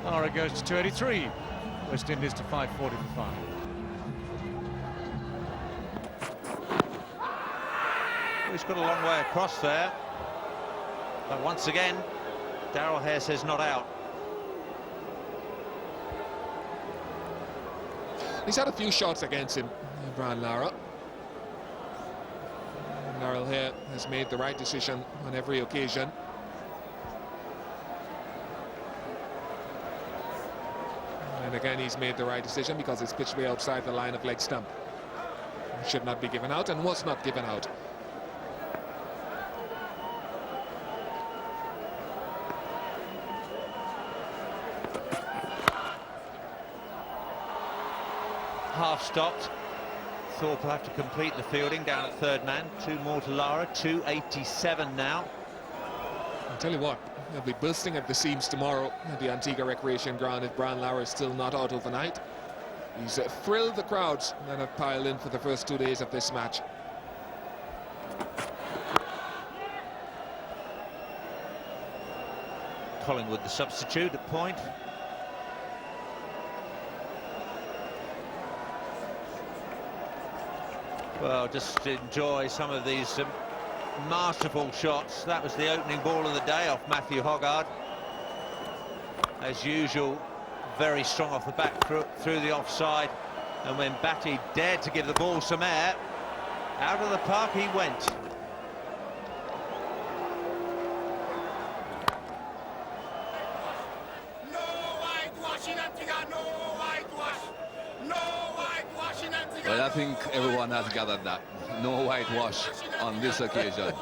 Lara goes to 283. West Indies to 540 for 5. He's got a long way across there. But once again, Darryl Hare says not out. He's had a few shots against him, Brian Lara. Darryl Hare has made the right decision on every occasion. And again, he's made the right decision because it's pitched way outside the line of leg stump. Should not be given out and was not given out. Half stopped. Thorpe will have to complete the fielding down at third man. 2 more to Lara, 287 now. I'll tell you what, they'll be bursting at the seams tomorrow at the Antigua Recreation Ground if Brian Lara is still not out overnight. He's thrilled the crowds that have piled in for the first 2 days of this match. Collingwood the substitute at point. Well, just enjoy some of these masterful shots. That was the opening ball of the day off Matthew Hoggard. As usual, very strong off the back through the offside. And when Batty dared to give the ball some air, out of the park he went. Well, I think everyone has gathered that. No whitewash on this occasion.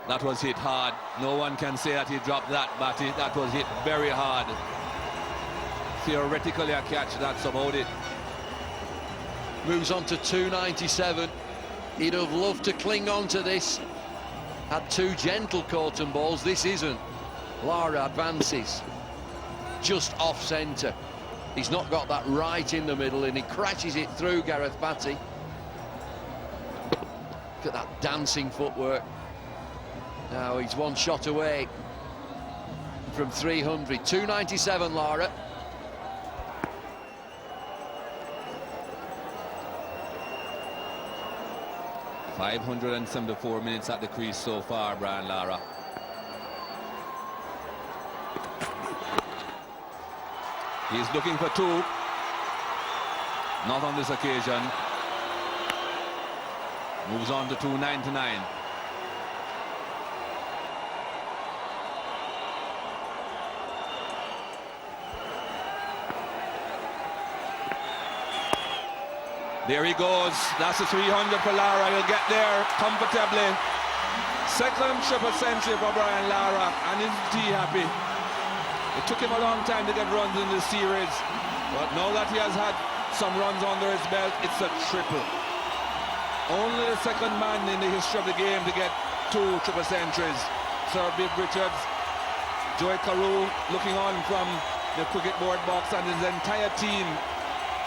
That was hit hard. No one can say that he dropped that, but that was hit very hard. Theoretically a catch, that's about it. Moves on to 297. He'd have loved to cling on to this. Had 2 gentle Corton balls. This isn't. Lara advances just off centre. He's not got that right in the middle, and he crashes it through Gareth Batty. Look at that dancing footwork. Now he's 1 shot away from 300. 297, Lara. .574 minutes at the crease so far, Brian Lara. He's looking for 2. Not on this occasion. Moves on to 299. There he goes. That's a 300 for Lara. He'll get there comfortably. Second triple century for Brian Lara, and isn't he happy? It took him a long time to get runs in this series, but now that he has had some runs under his belt, it's a triple. Only the second man in the history of the game to get 2 triple centuries. Sir Bibb Richards, Joey Carew looking on from the cricket board box, and his entire team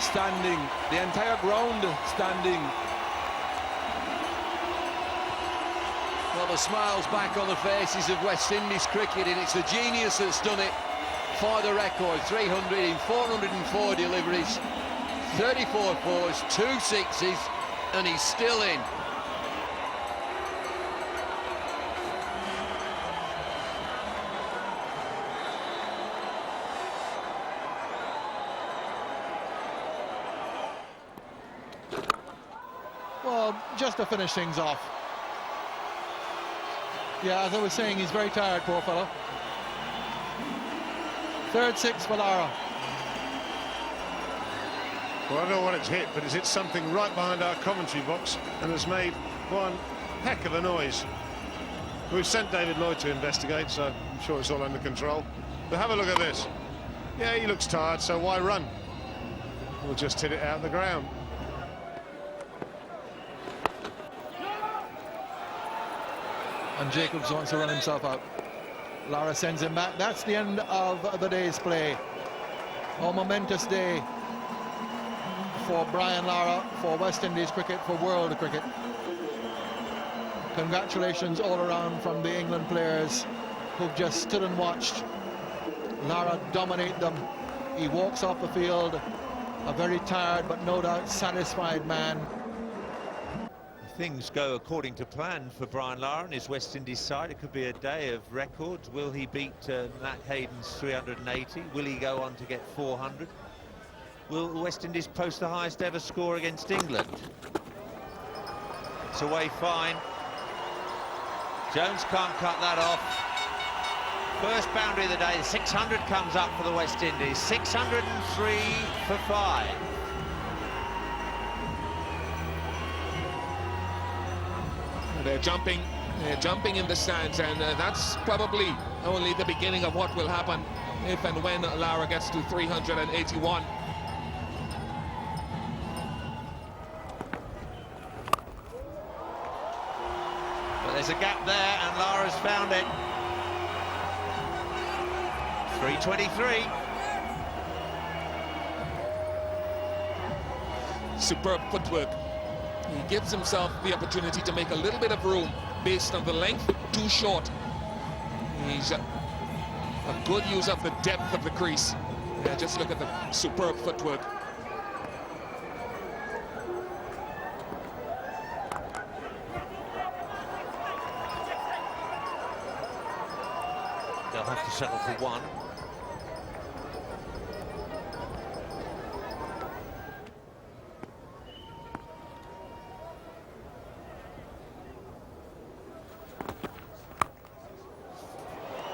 standing, the entire ground standing. Well, the smiles back on the faces of West Indies cricket, and it's the genius that's done it for the record. 300 in 404 deliveries, 34 fours, 2 sixes, and he's still in. Well, just to finish things off. Yeah, as I was saying, he's very tired, poor fellow. 3rd 6 for Lara. Well, I don't know what it's hit, but it's hit something right behind our commentary box and has made one heck of a noise. We've sent David Lloyd to investigate, so I'm sure it's all under control. But have a look at this. Yeah, he looks tired, so why run? We'll just hit it out of the ground. And Jacobs wants to run himself out. Lara sends him back. That's the end of the day's play. A momentous day for Brian Lara, for West Indies cricket, for world cricket. Congratulations all around from the England players who've just stood and watched Lara dominate them. He walks off the field a very tired but no doubt satisfied man. Things go according to plan for Brian Lara and his West Indies side. It could be a day of records. Will he beat Matt Hayden's 380? Will he go on to get 400? Will West Indies post the highest ever score against England? It's away fine. Jones can't cut that off. First boundary of the day, 600 comes up for the West Indies. 603 for 5. They're jumping in the stands, and that's probably only the beginning of what will happen if and when Lara gets to 381. But there's a gap there, and Lara's found it. 323. Superb footwork. He gives himself the opportunity to make a little bit of room based on the length, too short. He's a good use of the depth of the crease. Yeah, just look at the superb footwork. They'll have to settle for one.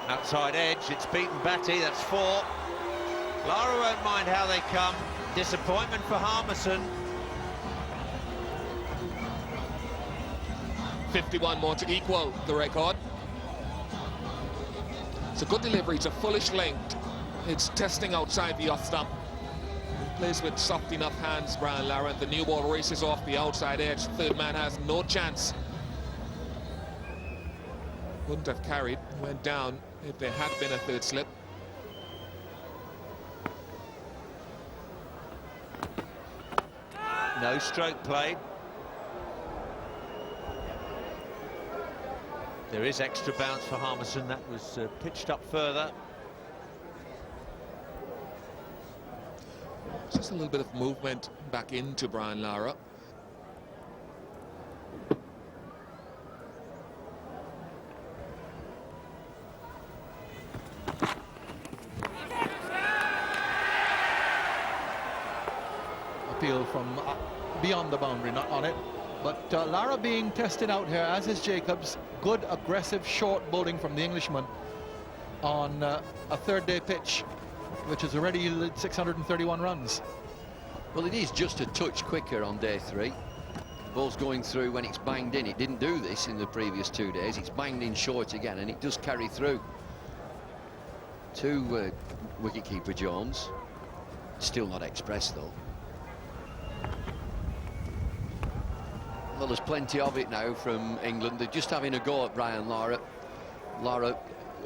Outside edge, it's beaten Batty, that's 4. Lara won't mind how they come. Disappointment for Harmison. 51 more to equal the record. It's a good delivery, it's a fullish length. It's testing outside the off stump. Plays with soft enough hands, Brian Lara, and the new ball races off the outside edge. Third man has no chance. Wouldn't have carried, went down if there had been a third slip. No stroke played. There is extra bounce for Harmison. That was pitched up further. Just a little bit of movement back into Brian Lara. Appeal from beyond the boundary, not on it. But Lara being tested out here, as is Jacobs. Good aggressive short bowling from the Englishman on a third-day pitch, which has already yielded 631 runs. Well, it is just a touch quicker on day 3. The ball's going through when it's banged in. It didn't do this in the previous 2 days. It's banged in short again, and it does carry through to wicketkeeper Jones. Still not express, though. Well, there's plenty of it now from England. They're just having a go at Brian Lara. Lara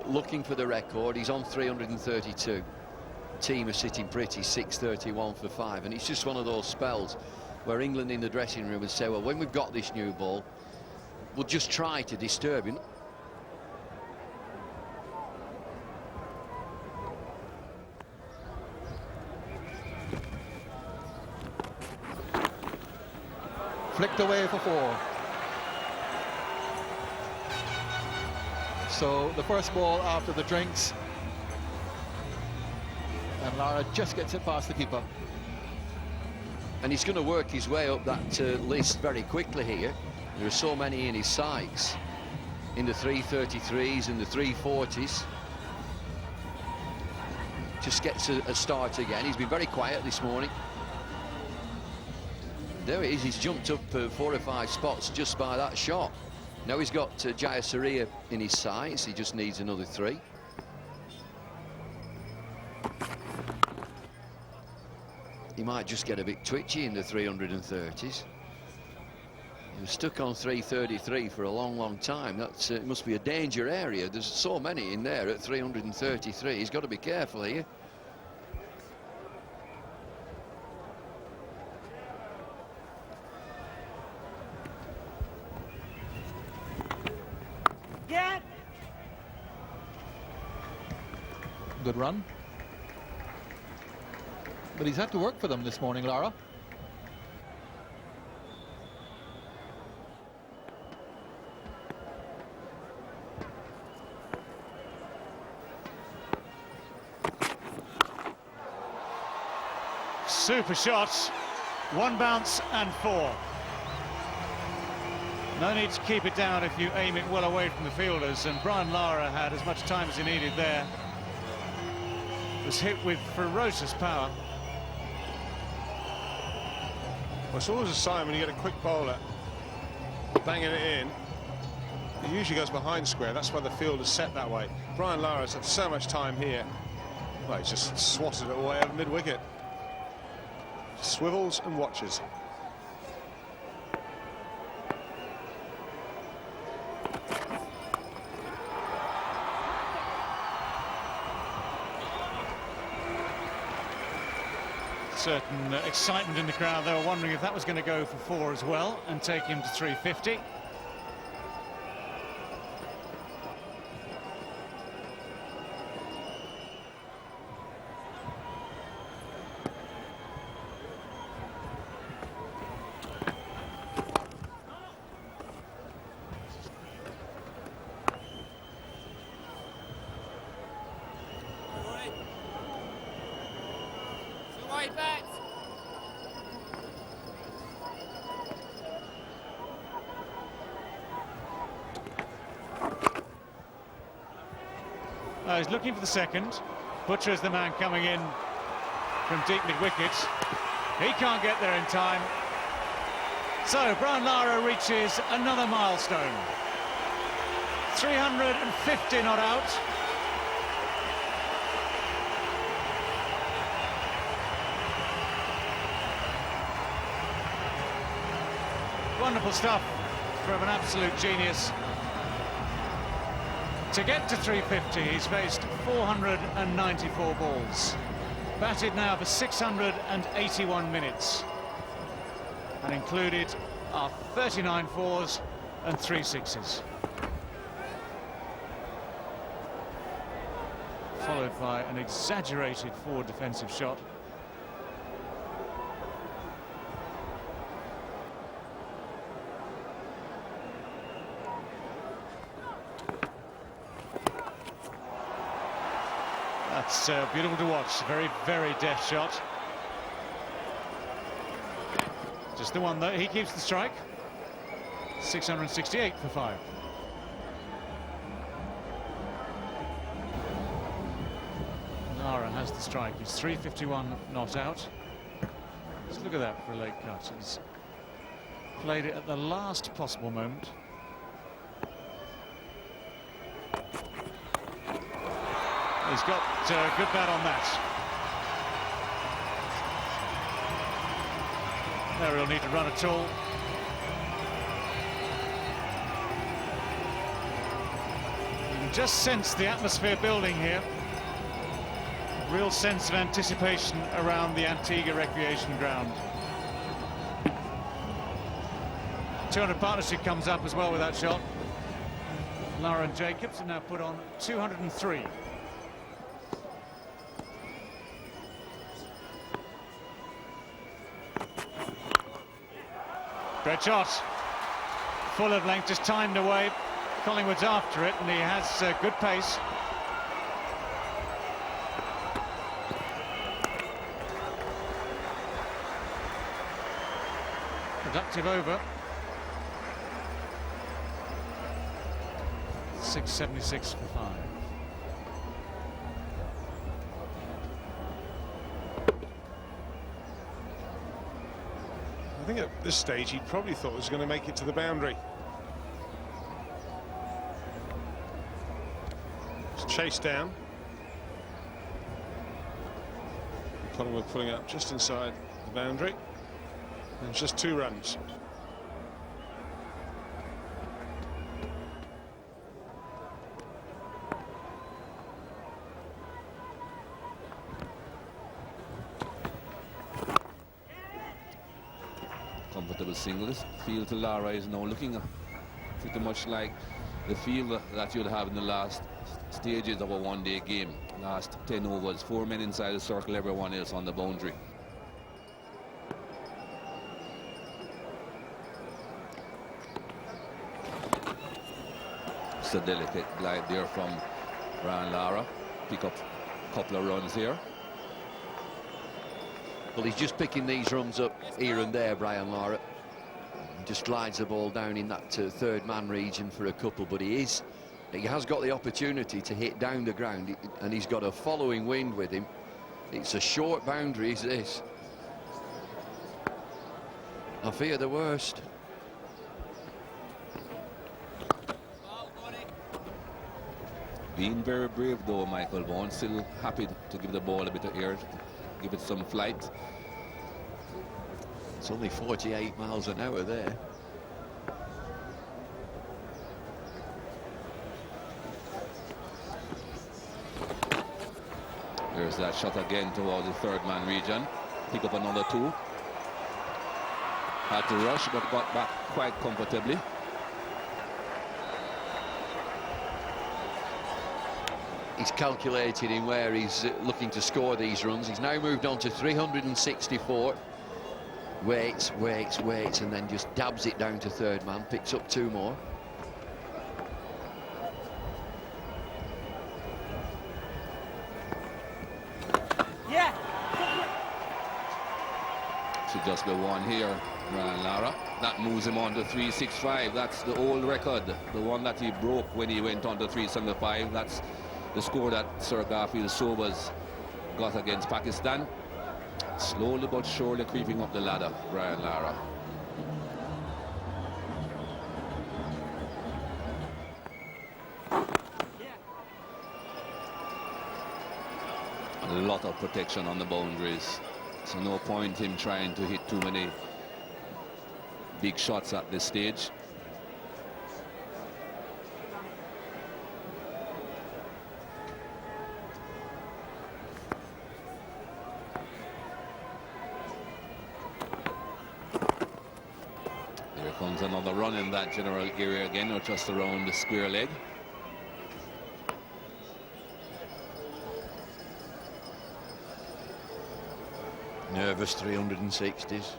looking for the record. He's on 332. Team are sitting pretty, 631 for 5. And it's just one of those spells where England in the dressing room would say, well, when we've got this new ball, we'll just try to disturb him. Flicked away for 4. So the first ball after the drinks, and Lara just gets it past the keeper. And he's going to work his way up that list very quickly here. There are so many in his sights, in the 333s and the 340s. Just gets a start again. He's been very quiet this morning. There it is, he's jumped up 4 or 5 spots just by that shot. Now he's got Jayasuriya in his sights. He just needs another 3. He might just get a bit twitchy in the 330s. He was stuck on 333 for a long time. That's it must be a danger area. There's so many in there at 333. He's got to be careful here. Good run. but he's had to work for them this morning, Lara. Super shot. One bounce and 4. No need to keep it down if you aim it well away from the fielders, and Brian Lara had as much time as he needed there. Was hit with ferocious power. Well, it's always a sign when you get a quick bowler banging it in. It usually goes behind square. That's why the field is set that way. Brian Lara's had so much time here. Well, he's just swatted it away over mid-wicket. Swivels and watches. Certain excitement in the crowd. They were wondering if that was going to go for 4 as well and take him to 350. He's looking for the second. Butcher is the man coming in from deep mid-wicket. He can't get there in time. So Brian Lara reaches another milestone. 350 not out. Wonderful stuff from an absolute genius. To get to 350, he's faced 494 balls. Batted now for 681 minutes. And included are 39 fours and 3 sixes. Followed by an exaggerated forward defensive shot. That's beautiful to watch. Very, very deft shot. Just the one, though. He keeps the strike. 668 for 5. Lara has the strike. He's 351 not out. Just look at that for a late cut. He's played it at the last possible moment. He's got a good bat on that. No real need to run at all. You can just sense the atmosphere building here. Real sense of anticipation around the Antigua Recreation Ground. 200 partnership comes up as well with that shot. Lara and Jacobs have now put on 203. Great shot. Full of length, just timed away. Collingwood's after it, and he has good pace. Productive over. 676 for 5. I think at this stage he probably thought he was going to make it to the boundary. It's chased down. Collingwood pulling up just inside the boundary. And it's just 2 runs. Comfortable single. This field to Lara is now looking pretty much like the feel that you'd have in the last stages of a one-day game. Last 10 overs, 4 men inside the circle, everyone else on the boundary. It's a delicate glide there from Brian Lara. Pick up a couple of runs here. Well, he's just picking these runs up here and there, Brian Lara. He just glides the ball down in that third man region for a couple, but he has got the opportunity to hit down the ground, and he's got a following wind with him. It's a short boundary, is this. I fear the worst. Being very brave though, Michael Vaughan, still happy to give the ball a bit of air, give it some flight. It's only 48 miles an hour there. There's that shot again towards the third man region. Pick up another 2. Had to rush, but got back quite comfortably. He's calculated in where he's looking to score these runs. He's now moved on to 364. Waits, and then just dabs it down to third man, picks up 2 more. Should just be 1 here, Brian Lara. That moves him on to 365. That's the old record, the one that he broke when he went on to 375. That's the score that Sir Garfield Sobers got against Pakistan. Slowly but surely creeping up the ladder, Brian Lara. A lot of protection on the boundaries, so no point him trying to hit too many big shots at this stage. Comes another run in that general area again, or just around the square leg. Nervous 360s.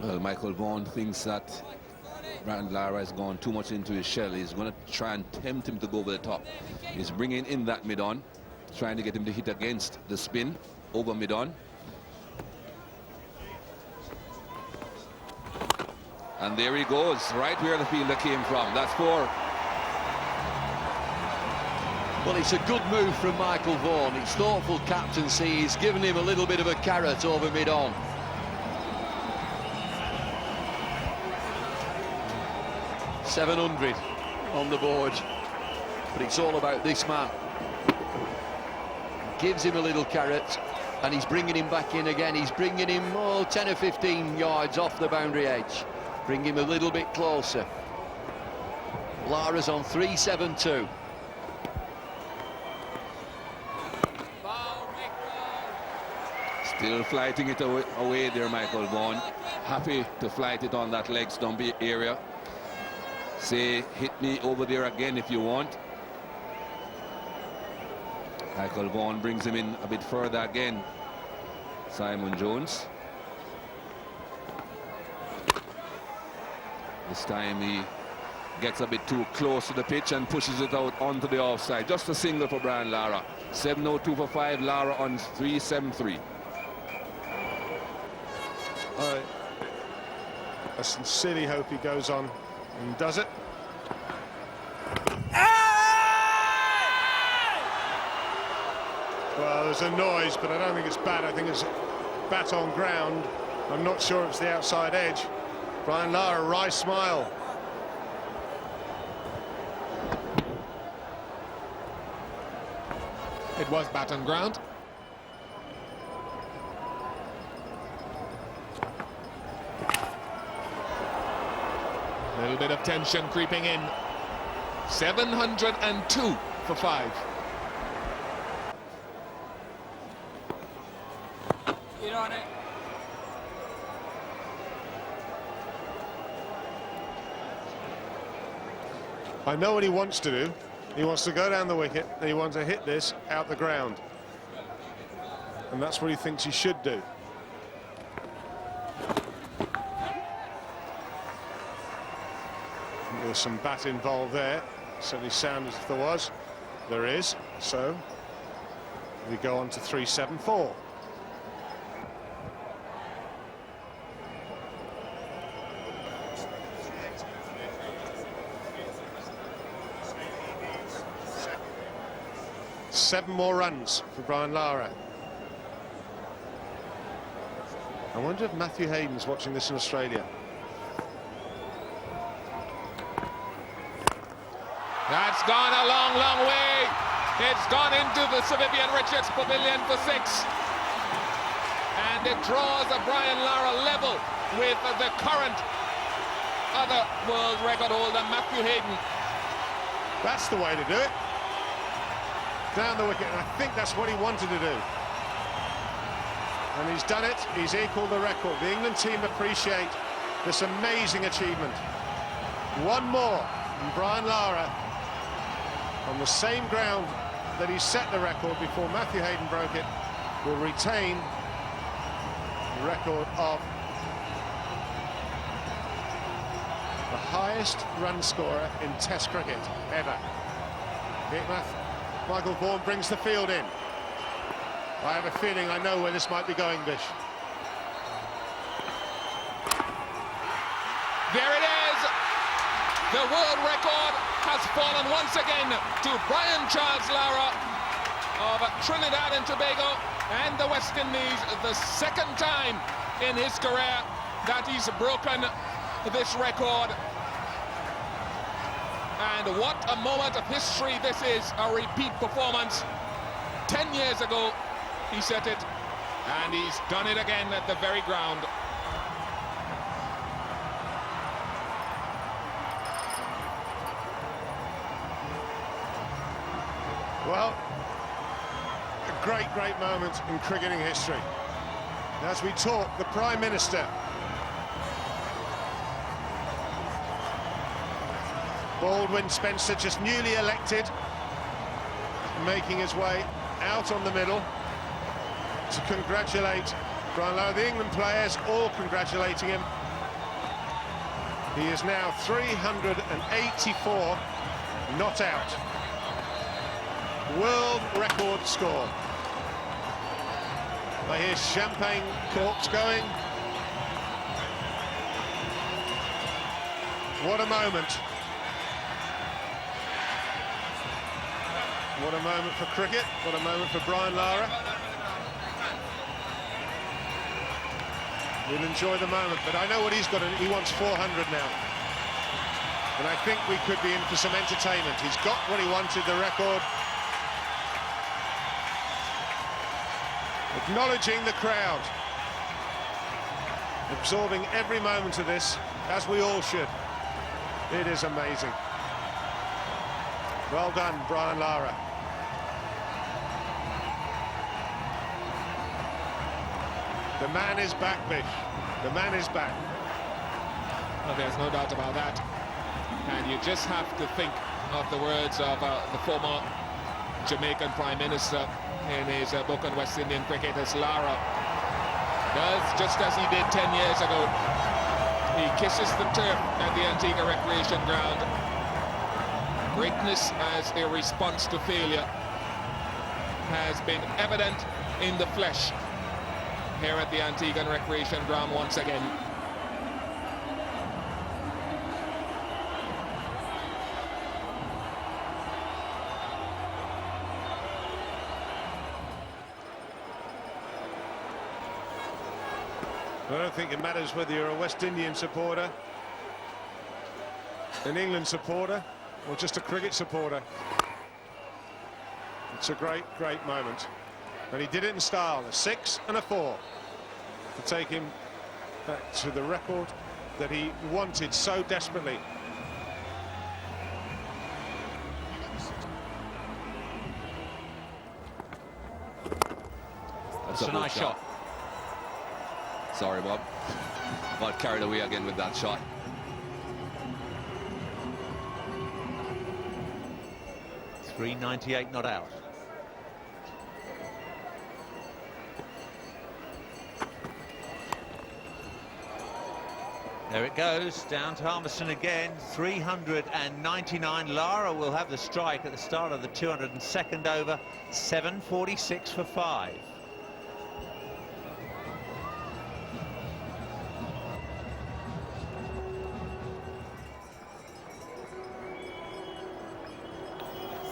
Well, Michael Vaughan thinks that Brian Lara has gone too much into his shell. He's going to try and tempt him to go over the top. He's bringing in that mid-on, trying to get him to hit against the spin over mid-on. And there he goes, right where the fielder came from. That's 4. Well, it's a good move from Michael Vaughan. It's thoughtful captaincy. He's given him a little bit of a carrot over mid-on. $700 on the board, but it's all about this man. Gives him a little carrot, and he's bringing him back in again. He's bringing him 10 or 15 yards off the boundary edge. Bring him a little bit closer. Lara's on 372. Still flighting it away there, Michael Vaughan. Happy to flight it on that leg stump area. Say, hit me over there again if you want. Michael Vaughan brings him in a bit further again. Simon Jones. This time he gets a bit too close to the pitch and pushes it out onto the offside. Just a single for Brian Lara. 702 for 5. Lara on 373. I sincerely hope he goes on and does it. Well, there's a noise, but I don't think it's bat. I think it's bat on ground. I'm not sure it's the outside edge. Brian Lara, wry smile. It was bat on ground. A little bit of tension creeping in. 702 for 5. You're on it. I know what he wants to do. He wants to go down the wicket and he wants to hit this out the ground. And that's what he thinks he should do. There's some bat involved there. Certainly sounds as if there was. There is. So we go on to 3-7-4. Seven more runs for Brian Lara. I wonder if Matthew Hayden's watching this in Australia. That's gone a long, long way. It's gone into the Sir Vivian Richards Pavilion for 6. And it draws a Brian Lara level with the current other world record holder, Matthew Hayden. That's the way to do it. Down the wicket, and I think that's what he wanted to do. And he's done it. He's equalled the record. The England team appreciate this amazing achievement. One more, and Brian Lara, on the same ground that he set the record before Matthew Hayden broke it, will retain the record of the highest run scorer in Test cricket ever. Michael Vaughan brings the field in. I have a feeling I know where this might be going, Bish. There it is. The world record has fallen once again to Brian Charles Lara of Trinidad and Tobago and the West Indies. The second time in his career that he's broken this record. And what a moment of history this is, a repeat performance. 10 years ago, he set it, and he's done it again at the very ground. Well, a great, great moment in cricketing history. As we talk, the Prime Minister Baldwin Spencer, just newly elected, making his way out on the middle to congratulate Brian Lara. The England players all congratulating him. He is now 384 not out. World record score. I hear champagne corks going. What a moment. What a moment for cricket, what a moment for Brian Lara. We'll enjoy the moment, but I know what he's got, he wants 400 now. And I think we could be in for some entertainment. He's got what he wanted, the record. Acknowledging the crowd. Absorbing every moment of this, as we all should. It is amazing. Well done, Brian Lara. The man is back, Bish. The man is back. Well, there's no doubt about that. And you just have to think of the words of the former Jamaican Prime Minister in his book on West Indian cricket, as Lara does just as he did 10 years ago. He kisses the turf at the Antigua Recreation Ground. Greatness as a response to failure has been evident in the flesh here at the Antiguan Recreation Ground once again. I don't think it matters whether you're a West Indian supporter, an England supporter, or just a cricket supporter. It's a great, great moment. And he did it in style, a 6 and a 4, to take him back to the record that he wanted so desperately. That's a nice shot. Sorry, Bob. Got carried away again with that shot. .398 not out. There it goes, down to Armstrong again, 399. Lara will have the strike at the start of the 202nd over, 7:46 for 5.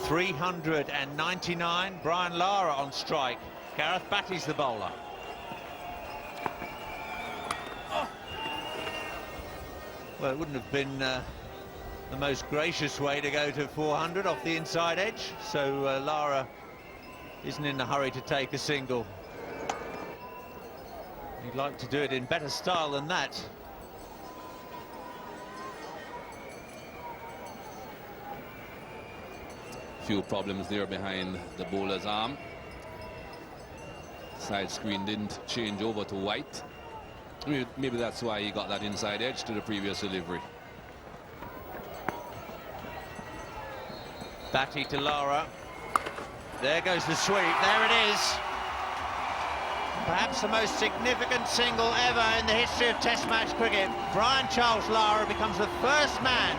.399, Brian Lara on strike. Gareth Batty's the bowler. Well, it wouldn't have been the most gracious way to go to 400 off the inside edge, so Lara isn't in a hurry to take a single. He'd like to do it in better style than that. Few problems there behind the bowler's arm. Side screen didn't change over to white. Maybe that's why he got that inside edge to the previous delivery. Batty to Lara. There goes the sweep. There it is. Perhaps the most significant single ever in the history of Test match cricket. Brian Charles Lara becomes the first man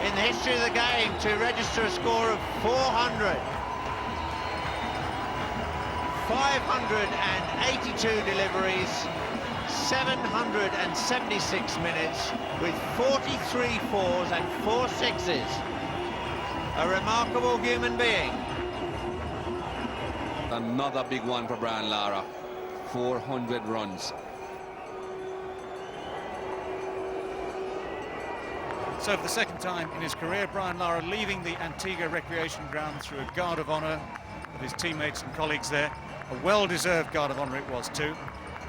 in the history of the game to register a score of 400. 582 deliveries, 776 minutes with 43 fours and 4 sixes. A remarkable human being. Another big one for Brian Lara. 400 runs. So for the second time in his career, Brian Lara leaving the Antigua Recreation Ground through a guard of honour of his teammates and colleagues there. A well-deserved guard of honour it was too.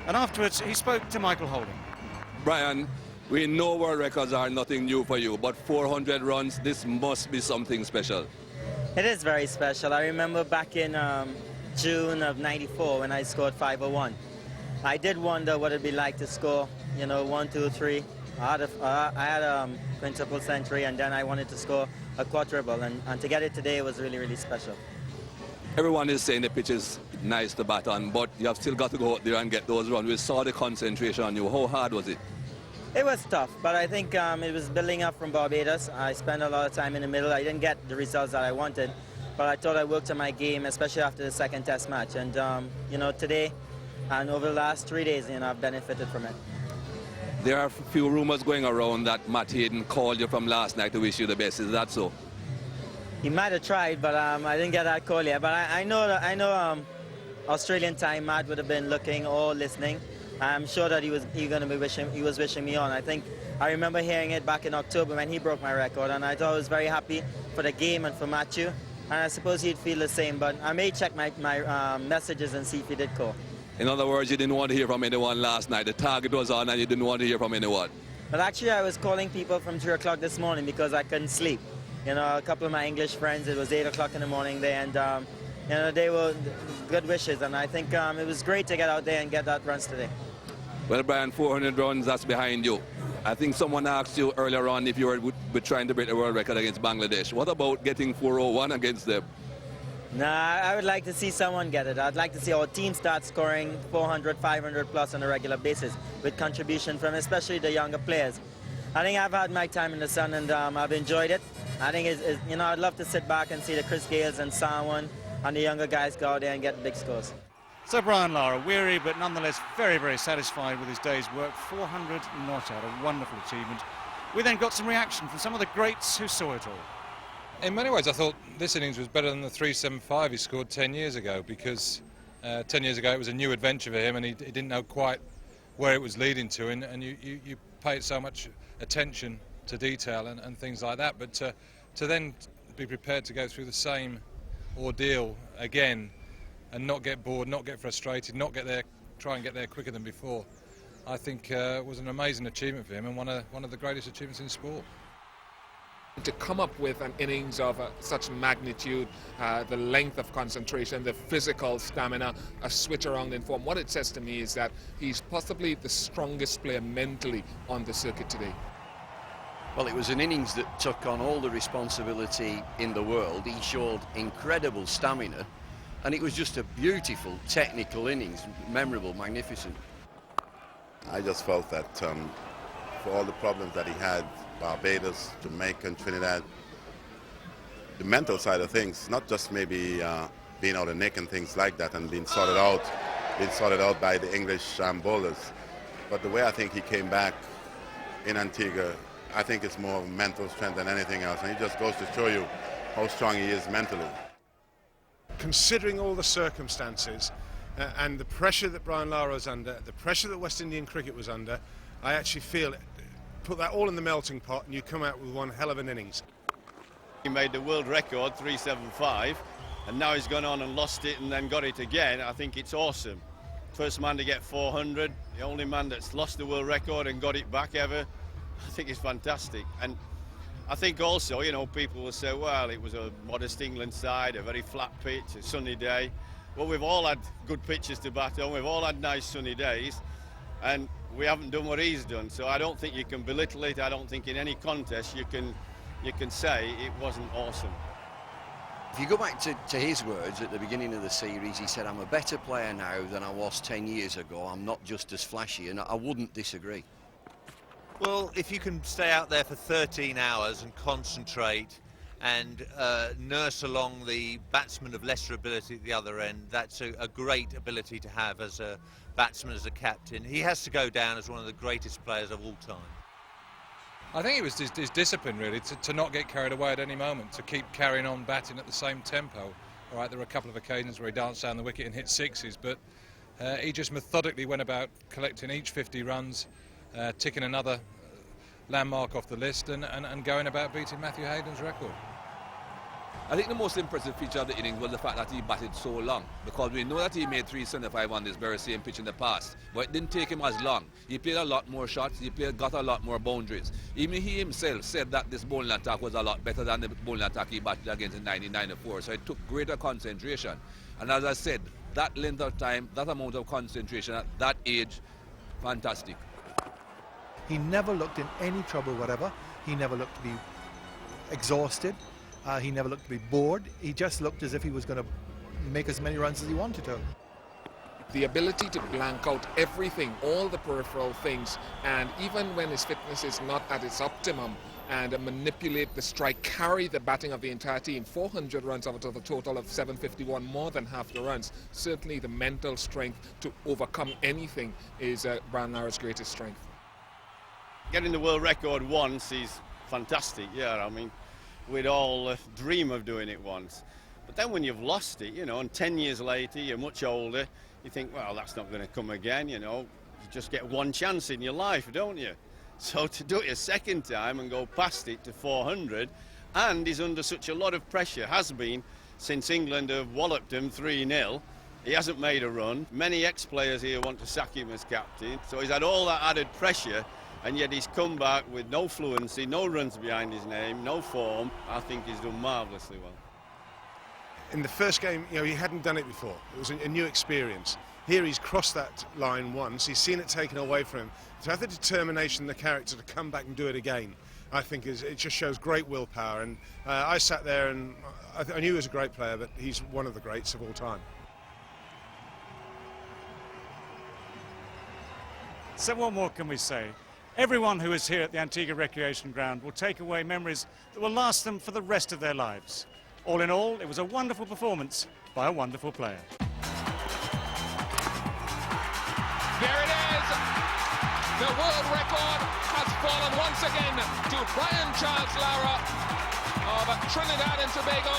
And afterwards, he spoke to Michael Holding. Brian, we know world records are nothing new for you, but 400 runs, this must be something special. It is very special. I remember back in June of '94 when I scored 501. I did wonder what it'd be like to score, you know, 1, 2, 3. I had a quintuple century, and then I wanted to score a quadruple, and to get it today was really, really special. Everyone is saying the pitch is nice to bat on, but you have still got to go out there and get those runs. We saw the concentration on you. How hard was it? It was tough, but I think it was building up from Barbados. I spent a lot of time in the middle. I didn't get the results that I wanted, but I thought I worked on my game, especially after the second test match. And, you know, today and over the last 3 days, you know, I've benefited from it. There are a few rumors going around that Matt Hayden called you from last night to wish you the best. Is that so? He might have tried, but I didn't get that call yet. But I know Australian time Matt would have been looking or listening. I'm sure that he was wishing me on. I remember hearing it back in October when he broke my record, and I thought I was very happy for the game and for Matthew. And I suppose he'd feel the same, but I may check my messages and see if he did call. In other words, you didn't want to hear from anyone last night. The target was on and you didn't want to hear from anyone. But actually, I was calling people from 3 o'clock this morning because I couldn't sleep. You know, a couple of my English friends, it was 8 o'clock in the morning there, and you know, they were good wishes, and I think it was great to get out there and get that runs today. Well, Brian, 400 runs, that's behind you. I think someone asked you earlier on if you were trying to break the world record against Bangladesh. What about getting 401 against them? Nah, I would like to see someone get it. I'd like to see our team start scoring 400, 500 plus on a regular basis with contribution from especially the younger players. I think I've had my time in the sun, and I've enjoyed it. I think you know, I'd love to sit back and see the Chris Gales and Sarwan and the younger guys go out there and get big scores. So Brian Lara, weary but nonetheless very, very satisfied with his day's work. 400 not out, a wonderful achievement. We then got some reaction from some of the greats who saw it all. In many ways, I thought this innings was better than the 375 he scored 10 years ago, because 10 years ago it was a new adventure for him, and he didn't know quite where it was leading to, and you paid so much attention to detail and things like that. But to then be prepared to go through the same ordeal again and not get bored, not get frustrated, try and get there quicker than before, I think was an amazing achievement for him, and one of the greatest achievements in sport. To come up with an innings of such magnitude, the length of concentration, the physical stamina, a switch around in form, what it says to me is that he's possibly the strongest player mentally on the circuit today. Well, it was an innings that took on all the responsibility in the world. He showed incredible stamina, and it was just a beautiful technical innings, memorable, magnificent. I just felt that for all the problems that he had, Barbados, Jamaica and Trinidad, the mental side of things, not just maybe being out of nick and things like that and being sorted out by the English bowlers, but the way I think he came back in Antigua, I think it's more mental strength than anything else, and he just goes to show you how strong he is mentally. Considering all the circumstances and the pressure that Brian Lara was under, the pressure that West Indian cricket was under, I actually feel it. Put that all in the melting pot and you come out with one hell of an innings. He made the world record 375 and now he's gone on and lost it and then got it again. I think it's awesome. First man to get 400, the only man that's lost the world record and got it back ever. I think it's fantastic. And I think also, you know, people will say, well, it was a modest England side, a very flat pitch, a sunny day. Well, we've all had good pitches to bat on, we've all had nice sunny days, and we haven't done what he's done, so I don't think you can belittle it. I don't think in any contest you can say it wasn't awesome. If you go back to his words at the beginning of the series, he said, I'm a better player now than I was 10 years ago. I'm not just as flashy, and I wouldn't disagree. Well, if you can stay out there for 13 hours and concentrate and nurse along the batsman of lesser ability at the other end, that's a great ability to have as a batsman, as a captain. He has to go down as one of the greatest players of all time. I think it was his discipline, really, to not get carried away at any moment, to keep carrying on batting at the same tempo. All right, there were a couple of occasions where he danced down the wicket and hit sixes, but he just methodically went about collecting each 50 runs, ticking another landmark off the list and going about beating Matthew Hayden's record. I think the most impressive feature of the innings was the fact that he batted so long, because we know that he made 375 on this very same pitch in the past, but it didn't take him as long. He played a lot more shots, got a lot more boundaries. Even he himself said that this bowling attack was a lot better than the bowling attack he batted against in 1994, so it took greater concentration. And as I said, that length of time, that amount of concentration at that age, fantastic. He never looked in any trouble whatever. He never looked to be exhausted. He never looked to be bored. He just looked as if he was going to make as many runs as he wanted to. The ability to blank out everything, all the peripheral things, and even when his fitness is not at its optimum, and manipulate the strike, carry the batting of the entire team. 400 runs out of a total of 751, more than half the runs. Certainly the mental strength to overcome anything is Brian Lara's greatest strength. Getting the world record once is fantastic, yeah, I mean, we'd all dream of doing it once. But then when you've lost it, you know, and 10 years later, you're much older, you think, well, that's not going to come again, you know. You just get one chance in your life, don't you? So to do it a second time and go past it to 400, and he's under such a lot of pressure, has been, since England have walloped him 3-0. He hasn't made a run. Many ex-players here want to sack him as captain, so he's had all that added pressure, and yet he's come back with no fluency, no runs behind his name, no form. I think he's done marvellously well. In the first game, you know, he hadn't done it before. It was a new experience. Here he's crossed that line once, he's seen it taken away from him. To have the determination, the character to come back and do it again, I think it just shows great willpower. And I sat there and I knew he was a great player, but he's one of the greats of all time. So what more can we say? Everyone who is here at the Antigua Recreation Ground will take away memories that will last them for the rest of their lives. All in all, it was a wonderful performance by a wonderful player. There it is! The world record has fallen once again to Brian Charles Lara of Trinidad and Tobago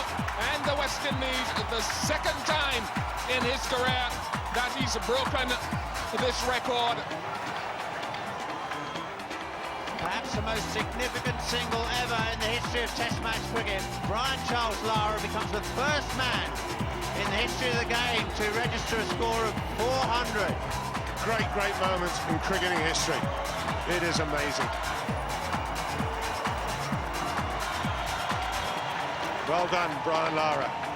and the West Indies. The second time in his career that he's broken this record. Perhaps the most significant single ever in the history of Test match cricket. Brian Charles Lara becomes the first man in the history of the game to register a score of 400. Great moment in cricketing history. It is amazing. Well done, Brian Lara.